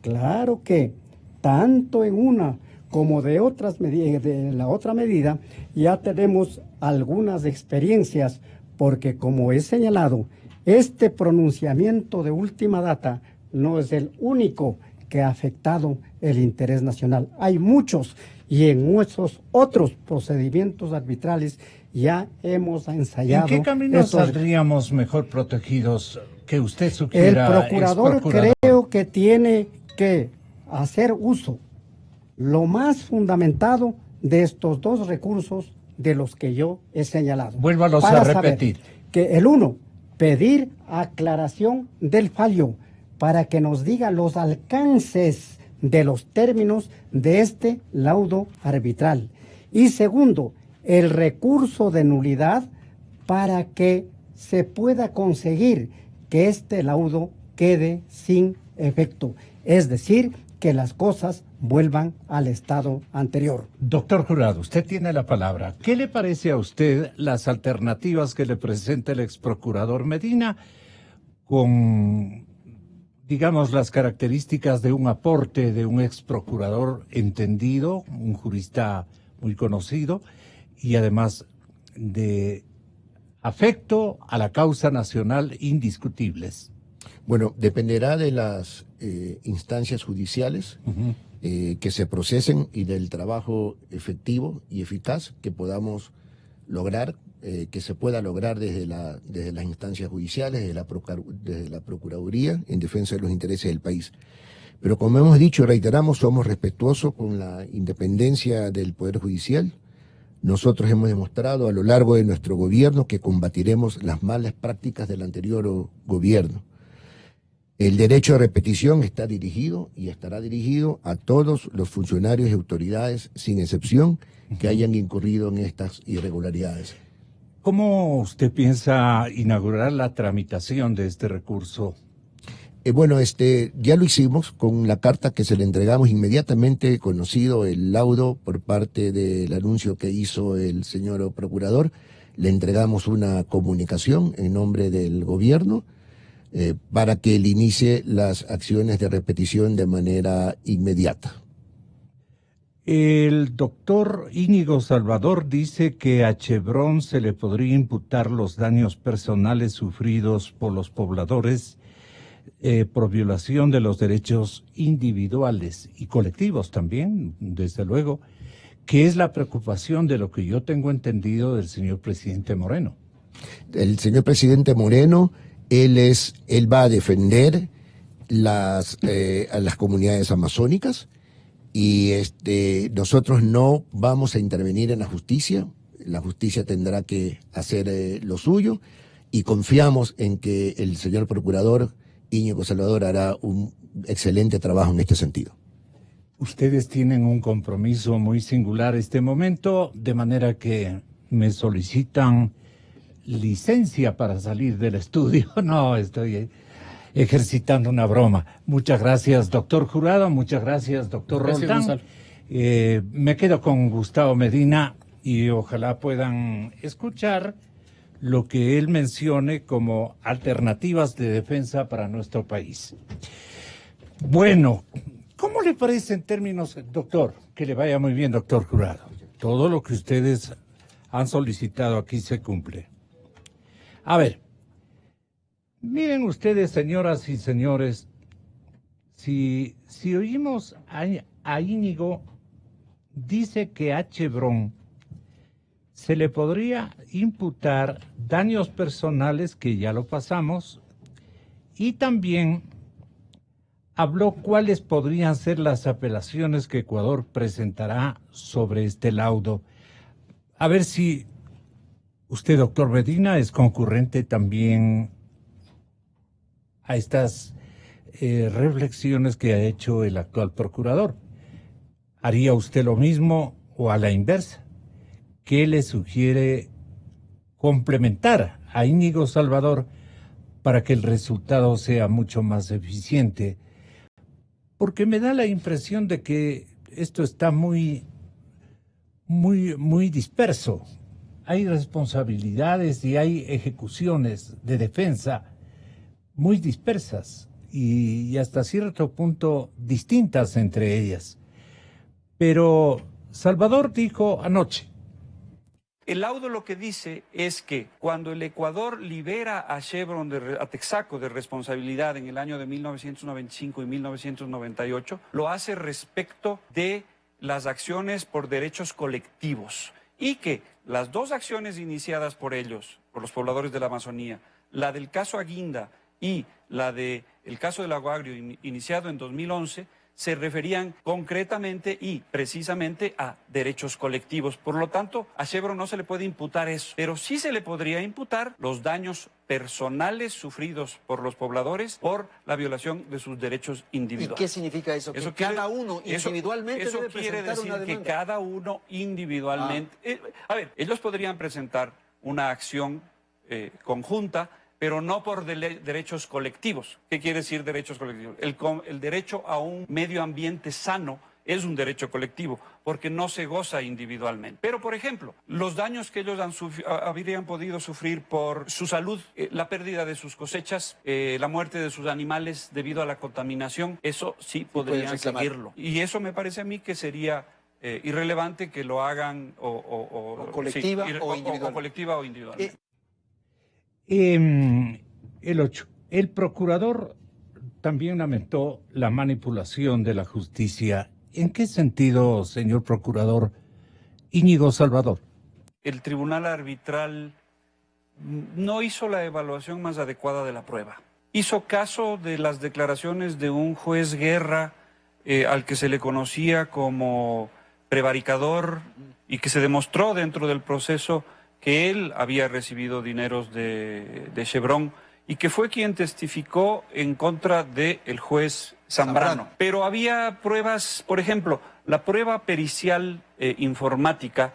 Claro que tanto en una como de la otra medida ya tenemos algunas experiencias, porque como he señalado, este pronunciamiento de última data no es el único que ha afectado el interés nacional. Hay muchos, y en esos otros procedimientos arbitrales ya hemos ensayado. ¿En qué camino saldríamos mejor protegidos que usted sugiera? El procurador creo que tiene que hacer uso lo más fundamentado de estos dos recursos de los que yo he señalado. Vuélvalos a repetir. Que el uno, pedir aclaración del fallo para que nos diga los alcances de los términos de este laudo arbitral. Y segundo, el recurso de nulidad para que se pueda conseguir que este laudo quede sin efecto. Es decir, que las cosas vuelvan al estado anterior. Doctor Jurado, usted tiene la palabra. ¿Qué le parece a usted las alternativas que le presenta el exprocurador Medina con, digamos, las características de un aporte de un exprocurador entendido, un jurista muy conocido, y además de afecto a la causa nacional indiscutibles? Bueno, dependerá de las instancias judiciales que se procesen y del trabajo efectivo y eficaz que podamos lograr, que se pueda lograr desde las instancias judiciales, desde la Procuraduría, en defensa de los intereses del país. Pero como hemos dicho y reiteramos, somos respetuosos con la independencia del Poder Judicial. Nosotros hemos demostrado a lo largo de nuestro gobierno que combatiremos las malas prácticas del anterior gobierno. El derecho de repetición está dirigido y estará dirigido a todos los funcionarios y autoridades, sin excepción, que hayan incurrido en estas irregularidades. ¿Cómo usted piensa inaugurar la tramitación de este recurso? Bueno, ya lo hicimos con la carta que se le entregamos inmediatamente, conocido el laudo por parte del anuncio que hizo el señor procurador. Le entregamos una comunicación en nombre del gobierno para que él inicie las acciones de repetición de manera inmediata. El doctor Íñigo Salvador dice que a Chevron se le podría imputar los daños personales sufridos por los pobladores por violación de los derechos individuales y colectivos también, desde luego, que es la preocupación de lo que yo tengo entendido del señor presidente Moreno. El señor presidente Moreno, él va a defender a las comunidades amazónicas y nosotros no vamos a intervenir en la justicia tendrá que hacer lo suyo y confiamos en que el señor procurador Íñigo Salvador hará un excelente trabajo en este sentido. Ustedes tienen un compromiso muy singular este momento, de manera que me solicitan licencia para salir del estudio. No, estoy ejercitando una broma. Muchas gracias, doctor Jurado. Muchas gracias, doctor Roldán. Me quedo con Gustavo Medina y ojalá puedan escuchar lo que él mencione como alternativas de defensa para nuestro país. Bueno, ¿cómo le parece en términos, doctor? Que le vaya muy bien, doctor Jurado. Todo lo que ustedes han solicitado aquí se cumple. A ver, miren ustedes, señoras y señores, si oímos a Íñigo, dice que a Chevron se le podría imputar daños personales, que ya lo pasamos, y también habló cuáles podrían ser las apelaciones que Ecuador presentará sobre este laudo. A ver si usted, doctor Medina, es concurrente también a estas reflexiones que ha hecho el actual procurador. ¿Haría usted lo mismo o a la inversa? ¿Qué le sugiere complementar a Íñigo Salvador para que el resultado sea mucho más eficiente? Porque me da la impresión de que esto está muy disperso. Hay responsabilidades y hay ejecuciones de defensa muy dispersas y hasta cierto punto distintas entre ellas. Pero Salvador dijo anoche: el laudo lo que dice es que cuando el Ecuador libera a Chevron, a Texaco, de responsabilidad en el año de 1995 y 1998, lo hace respecto de las acciones por derechos colectivos y que las dos acciones iniciadas por ellos, por los pobladores de la Amazonía, la del caso Aguinda y la del caso del Lago Agrio iniciado en 2011, se referían concretamente y precisamente a derechos colectivos. Por lo tanto, a Chevron no se le puede imputar eso, pero sí se le podría imputar los daños personales sufridos por los pobladores por la violación de sus derechos individuales. ¿Y qué significa eso? Que cada uno individualmente debe presentar una demanda. Eso quiere decir que cada uno individualmente... a ver, ellos podrían presentar una acción conjunta, pero no por derechos colectivos. ¿Qué quiere decir derechos colectivos? El derecho a un medio ambiente sano es un derecho colectivo, porque no se goza individualmente. Pero, por ejemplo, los daños que ellos habrían podido sufrir por su salud, la pérdida de sus cosechas, la muerte de sus animales debido a la contaminación, eso sí podrían seguirlo. Y eso me parece a mí que sería irrelevante que lo hagan o colectiva, o individualmente. El 8. El procurador también lamentó la manipulación de la justicia. ¿En qué sentido, señor procurador Íñigo Salvador? El tribunal arbitral no hizo la evaluación más adecuada de la prueba. Hizo caso de las declaraciones de un juez Guerra al que se le conocía como prevaricador y que se demostró dentro del proceso que él había recibido dineros de Chevron y que fue quien testificó en contra del juez Zambrano. Pero había pruebas, por ejemplo, la prueba pericial informática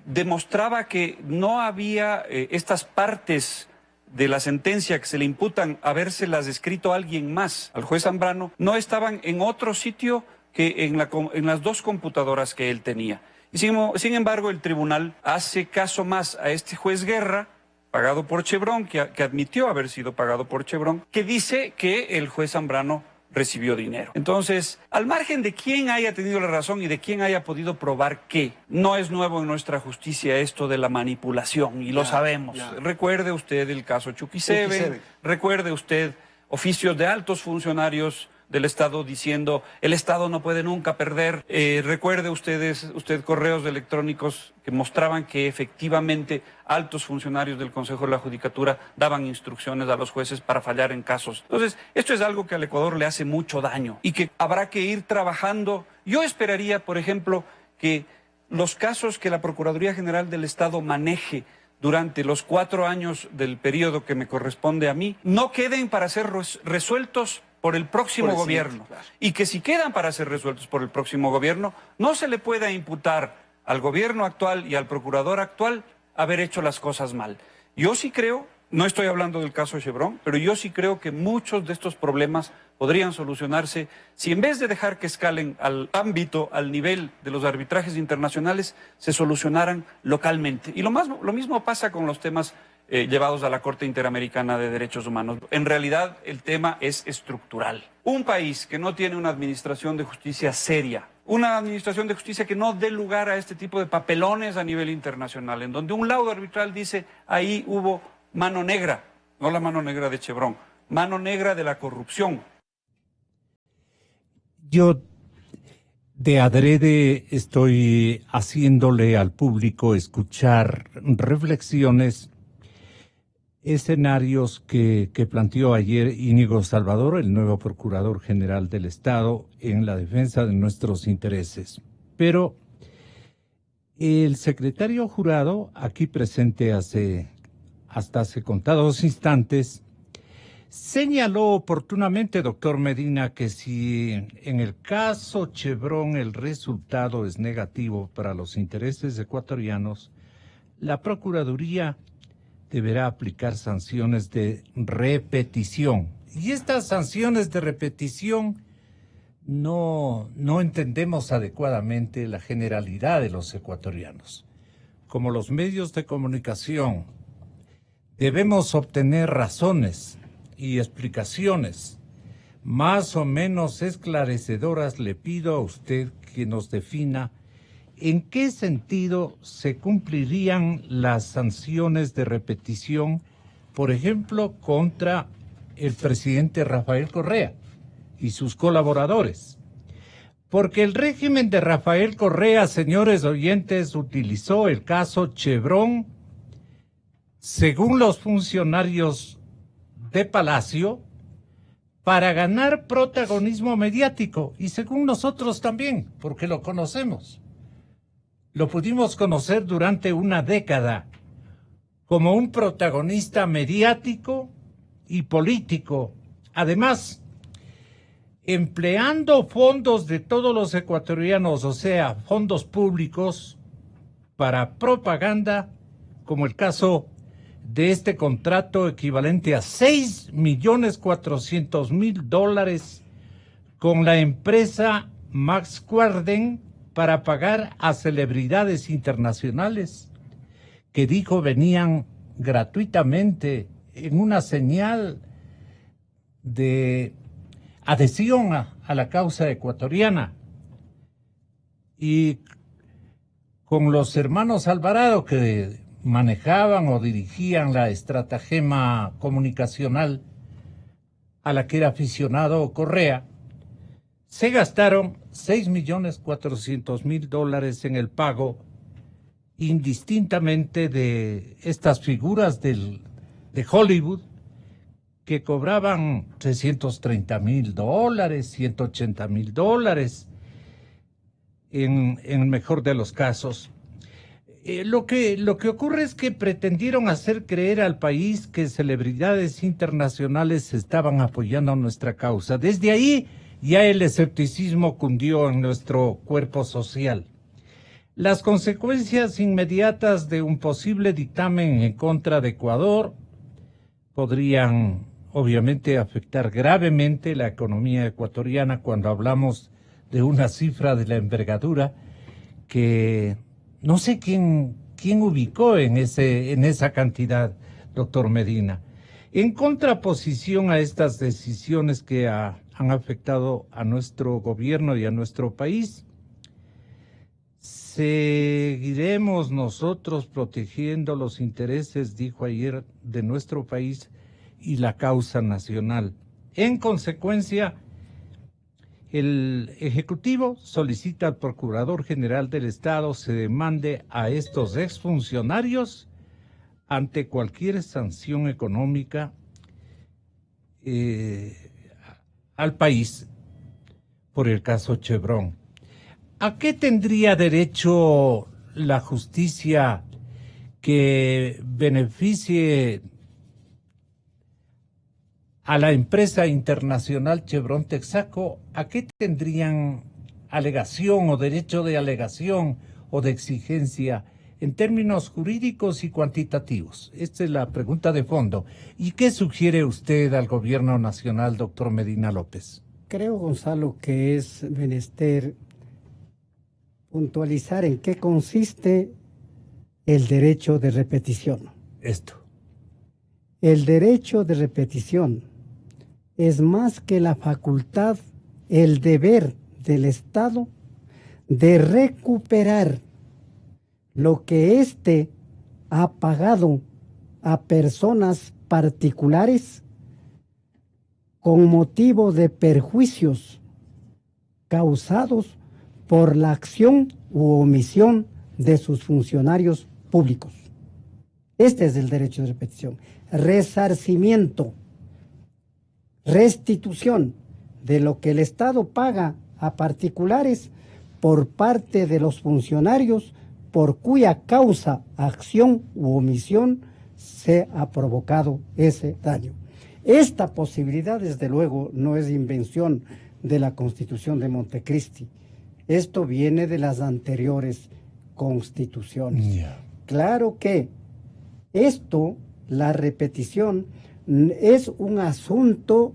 demostraba que no había estas partes de la sentencia que se le imputan habérselas escrito a alguien más, al juez Zambrano, no estaban en otro sitio que en las dos computadoras que él tenía. Y sin embargo, el tribunal hace caso más a este juez Guerra, pagado por Chevron, que admitió haber sido pagado por Chevron, que dice que el juez Zambrano recibió dinero. Entonces, al margen de quién haya tenido la razón y de quién haya podido probar qué, no es nuevo en nuestra justicia esto de la manipulación, y lo sabemos. Recuerde usted el caso Chuquiseven, recuerde usted oficios de altos funcionarios del Estado diciendo el Estado no puede nunca perder. Recuerde usted correos electrónicos que mostraban que efectivamente altos funcionarios del Consejo de la Judicatura daban instrucciones a los jueces para fallar en casos. Entonces, esto es algo que al Ecuador le hace mucho daño y que habrá que ir trabajando. Yo esperaría, por ejemplo, que los casos que la Procuraduría General del Estado maneje durante los 4 años del periodo que me corresponde a mí, no queden para ser resueltos por el próximo gobierno. Claro. Y que si quedan para ser resueltos por el próximo gobierno, no se le pueda imputar al gobierno actual y al procurador actual haber hecho las cosas mal. Yo sí creo, no estoy hablando del caso Chevron, pero yo sí creo que muchos de estos problemas podrían solucionarse si en vez de dejar que escalen al ámbito, al nivel de los arbitrajes internacionales, se solucionaran localmente. Y lo mismo pasa con los temas llevados a la Corte Interamericana de Derechos Humanos. En realidad, el tema es estructural. Un país que no tiene una administración de justicia seria, una administración de justicia que no dé lugar a este tipo de papelones a nivel internacional, en donde un laudo arbitral dice, ahí hubo mano negra, no la mano negra de Chevron, mano negra de la corrupción. Yo de adrede estoy haciéndole al público escuchar reflexiones, escenarios que planteó ayer Íñigo Salvador, el nuevo Procurador General del Estado, en la defensa de nuestros intereses. Pero el secretario jurado, aquí presente hasta hace contados instantes, señaló oportunamente, doctor Medina, que si en el caso Chevron el resultado es negativo para los intereses ecuatorianos, la Procuraduría deberá aplicar sanciones de repetición. Y estas sanciones de repetición no entendemos adecuadamente la generalidad de los ecuatorianos. Como los medios de comunicación, debemos obtener razones y explicaciones más o menos esclarecedoras. Le pido a usted que nos defina en qué sentido se cumplirían las sanciones de repetición, por ejemplo, contra el presidente Rafael Correa y sus colaboradores. Porque el régimen de Rafael Correa, señores oyentes, utilizó el caso Chevron, según los funcionarios de Palacio, para ganar protagonismo mediático, y según nosotros también, porque lo conocemos. Lo pudimos conocer durante una década como un protagonista mediático y político. Además, empleando fondos de todos los ecuatorianos, o sea, fondos públicos para propaganda, como el caso de este contrato equivalente a $6.400.000 con la empresa Max Guarden para pagar a celebridades internacionales que dijo venían gratuitamente en una señal de adhesión a la causa ecuatoriana. Y con los hermanos Alvarado, que manejaban o dirigían la estratagema comunicacional a la que era aficionado Correa, se gastaron $6.400.000 en el pago indistintamente de estas figuras de Hollywood que cobraban $330.000, $180.000 en el mejor de los casos. Lo que ocurre es que pretendieron hacer creer al país que celebridades internacionales estaban apoyando nuestra causa. Desde ahí ya el escepticismo cundió en nuestro cuerpo social. Las consecuencias inmediatas de un posible dictamen en contra de Ecuador podrían obviamente afectar gravemente la economía ecuatoriana cuando hablamos de una cifra de la envergadura que no sé quién ubicó en esa cantidad, doctor Medina. En contraposición a estas decisiones que han afectado a nuestro gobierno y a nuestro país, seguiremos nosotros protegiendo los intereses, dijo ayer, de nuestro país y la causa nacional. En consecuencia, el Ejecutivo solicita al Procurador General del Estado se demande a estos exfuncionarios ante cualquier sanción económica al país por el caso Chevron. ¿A qué tendría derecho la justicia que beneficie a la empresa internacional Chevron Texaco? ¿A qué tendrían alegación o derecho de alegación o de exigencia en términos jurídicos y cuantitativos? Esta es la pregunta de fondo. ¿Y qué sugiere usted al gobierno nacional, doctor Medina López? Creo, Gonzalo, que es menester puntualizar en qué consiste el derecho de repetición. Esto. El derecho de repetición es más que la facultad, el deber del Estado de recuperar lo que éste ha pagado a personas particulares con motivo de perjuicios causados por la acción u omisión de sus funcionarios públicos. Este es el derecho de repetición. Resarcimiento, restitución de lo que el Estado paga a particulares por parte de los funcionarios por cuya causa, acción u omisión se ha provocado ese daño. Esta posibilidad, desde luego, no es invención de la Constitución de Montecristi. Esto viene de las anteriores constituciones. Claro que esto, la repetición, es un asunto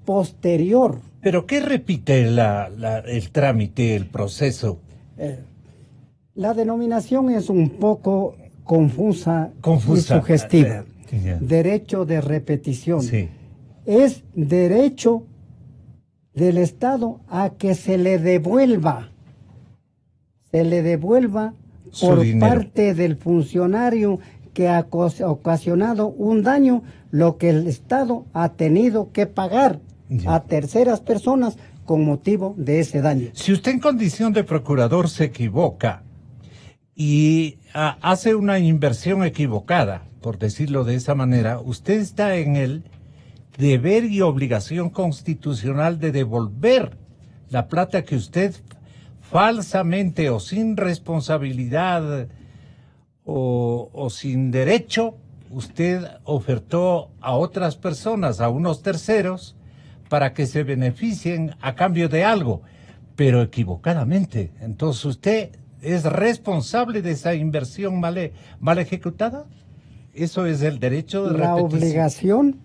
posterior. ¿Pero qué repite el trámite, el proceso? La denominación es un poco confusa. Y sugestiva. Derecho de repetición. Sí. Es derecho del Estado a que se le devuelva por parte del funcionario que ha ocasionado un daño, lo que el Estado ha tenido que pagar a terceras personas con motivo de ese daño. Si usted en condición de procurador se equivoca y hace una inversión equivocada, por decirlo de esa manera, usted está en el deber y obligación constitucional de devolver la plata que usted falsamente o sin responsabilidad o sin derecho, usted ofertó a otras personas, a unos terceros, para que se beneficien a cambio de algo, pero equivocadamente. Entonces, ¿usted es responsable de esa inversión mal ejecutada? ¿Eso es el derecho de repetición? La obligación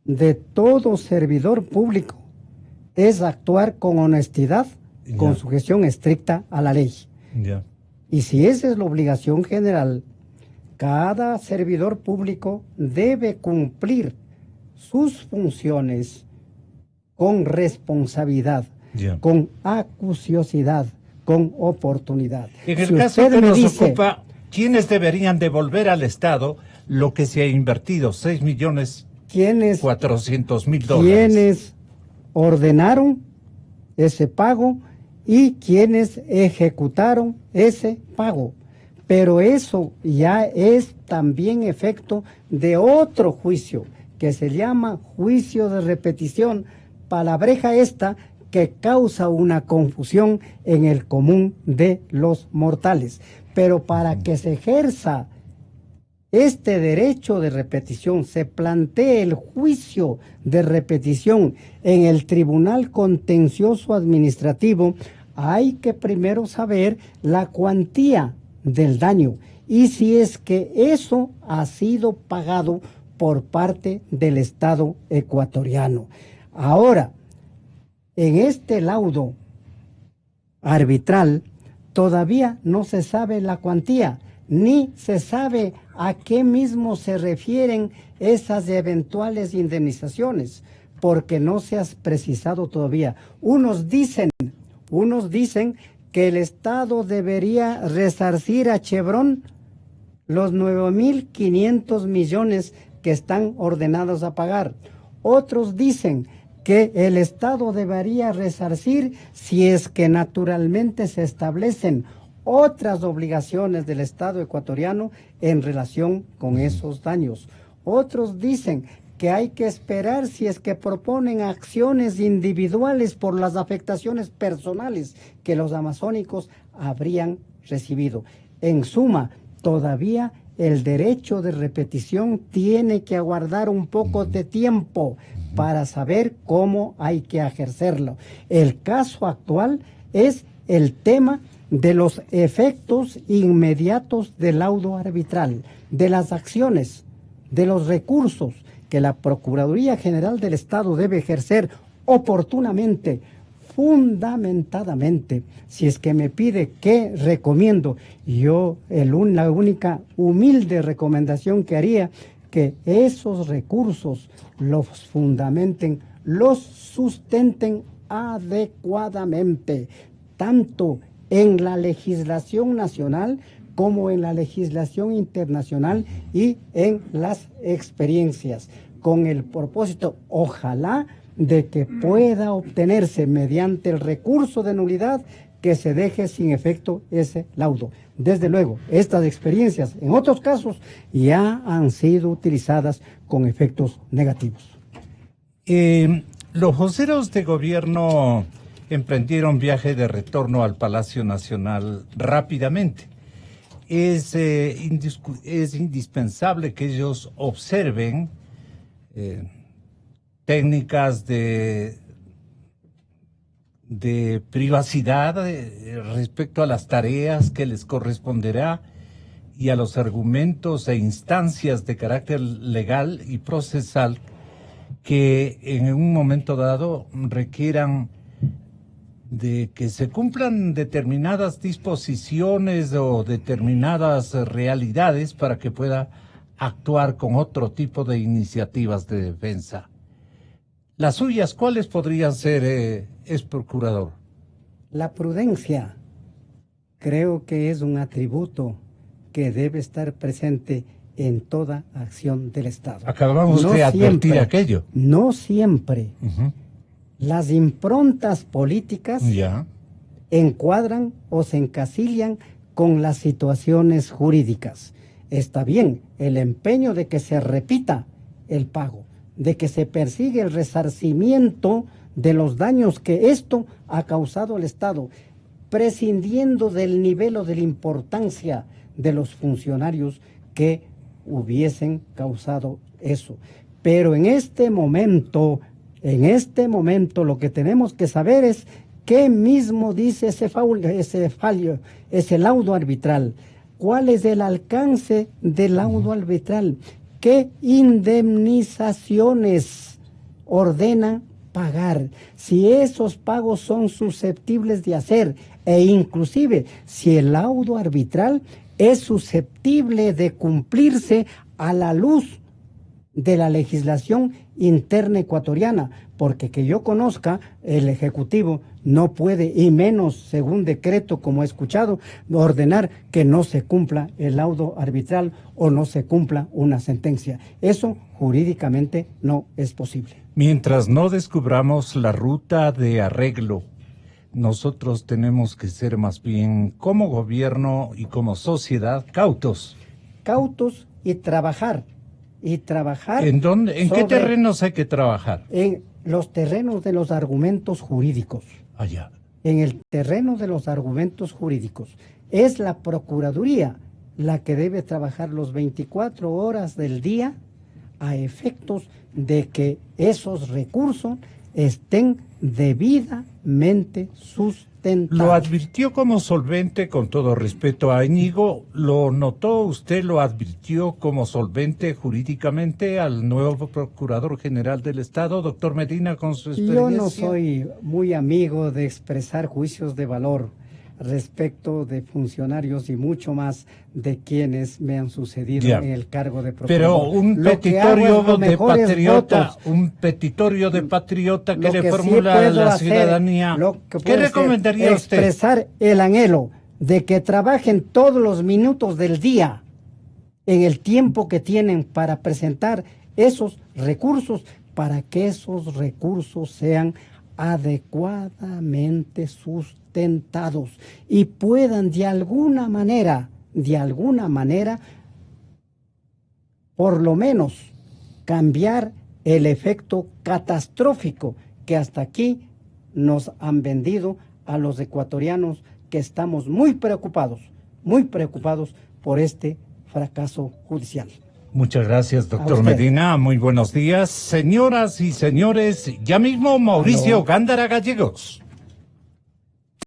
de todo servidor público es actuar con honestidad, con sujeción estricta a la ley. Y si esa es la obligación general, cada servidor público debe cumplir sus funciones con responsabilidad, con acuciosidad, con oportunidad. En el caso que nos ocupa, ¿quiénes deberían devolver al Estado lo que se ha invertido? 6.400.000 dólares. Quienes ordenaron ese pago y quienes ejecutaron ese pago. Pero eso ya es también efecto de otro juicio que se llama juicio de repetición, palabreja esta que causa una confusión en el común de los mortales. Pero para que se ejerza este derecho de repetición, se plantee el juicio de repetición en el Tribunal Contencioso Administrativo, hay que primero saber la cuantía del daño y si es que eso ha sido pagado por parte del Estado ecuatoriano. Ahora, en este laudo arbitral todavía no se sabe la cuantía, ni se sabe a qué mismo se refieren esas eventuales indemnizaciones, porque no se ha precisado todavía. Unos dicen que el Estado debería resarcir a Chevron los 9.500 millones que están ordenados a pagar. Otros dicen que el Estado debería resarcir si es que naturalmente se establecen otras obligaciones del Estado ecuatoriano en relación con esos daños. Otros dicen que hay que esperar si es que proponen acciones individuales por las afectaciones personales que los amazónicos habrían recibido. En suma, todavía el derecho de repetición tiene que aguardar un poco de tiempo para saber cómo hay que ejercerlo. El caso actual es el tema de los efectos inmediatos del laudo arbitral, de las acciones, de los recursos que la Procuraduría General del Estado debe ejercer oportunamente, fundamentadamente. Si es que me pide qué recomiendo, yo la única humilde recomendación que haría, que esos recursos los fundamenten, los sustenten adecuadamente, tanto en la legislación nacional como en la legislación internacional y en las experiencias, con el propósito, ojalá, de que pueda obtenerse mediante el recurso de nulidad que se deje sin efecto ese laudo. Desde luego, estas experiencias en otros casos ya han sido utilizadas con efectos negativos. Los voceros de gobierno emprendieron viaje de retorno al Palacio Nacional rápidamente. Es indispensable que ellos observen técnicas de privacidad respecto a las tareas que les corresponderá y a los argumentos e instancias de carácter legal y procesal que en un momento dado requieran de que se cumplan determinadas disposiciones o determinadas realidades para que pueda actuar con otro tipo de iniciativas de defensa. Las suyas, ¿cuáles podrían ser, ex procurador? La prudencia creo que es un atributo que debe estar presente en toda acción del Estado. Acabamos de advertir aquello. No siempre. Las improntas políticas encuadran o se encasillan con las situaciones jurídicas. Está bien el empeño de que se repita el pago, de que se persigue el resarcimiento de los daños que esto ha causado al Estado, prescindiendo del nivel o de la importancia de los funcionarios que hubiesen causado eso. Pero en este momento lo que tenemos que saber es qué mismo dice ese laudo arbitral, cuál es el alcance del laudo arbitral, qué indemnizaciones ordena pagar, si esos pagos son susceptibles de hacer, e inclusive si el laudo arbitral es susceptible de cumplirse a la luz de la legislación interna ecuatoriana, porque que yo conozca, el Ejecutivo no puede, y menos según decreto, como he escuchado, ordenar que no se cumpla el laudo arbitral o no se cumpla una sentencia. Eso jurídicamente no es posible. Mientras no descubramos la ruta de arreglo, nosotros tenemos que ser más bien, como gobierno y como sociedad, cautos. Cautos y trabajar. ¿En qué terrenos hay que trabajar? En los terrenos de los argumentos jurídicos. Allá. En el terreno de los argumentos jurídicos. Es la Procuraduría la que debe trabajar los 24 horas del día a efectos de que esos recursos estén debidamente sustentados. ¿Lo advirtió como solvente, con todo respeto a Íñigo? ¿Lo notó usted, lo advirtió como solvente jurídicamente al nuevo Procurador General del Estado, doctor Medina, con su experiencia? Yo no soy muy amigo de expresar juicios de valor respecto de funcionarios y mucho más de quienes me han sucedido en el cargo de procurador. Pero un petitorio de patriota que le formula a la ciudadanía, ¿qué recomendaría usted? Expresar el anhelo de que trabajen todos los minutos del día en el tiempo que tienen para presentar esos recursos para que esos recursos sean adecuadamente sustentados y puedan de alguna manera, por lo menos cambiar el efecto catastrófico que hasta aquí nos han vendido a los ecuatorianos, que estamos muy preocupados por este fracaso judicial. Muchas gracias, doctor Medina. Muy buenos días. Señoras y señores, ya mismo Mauricio Gándara Gallegos.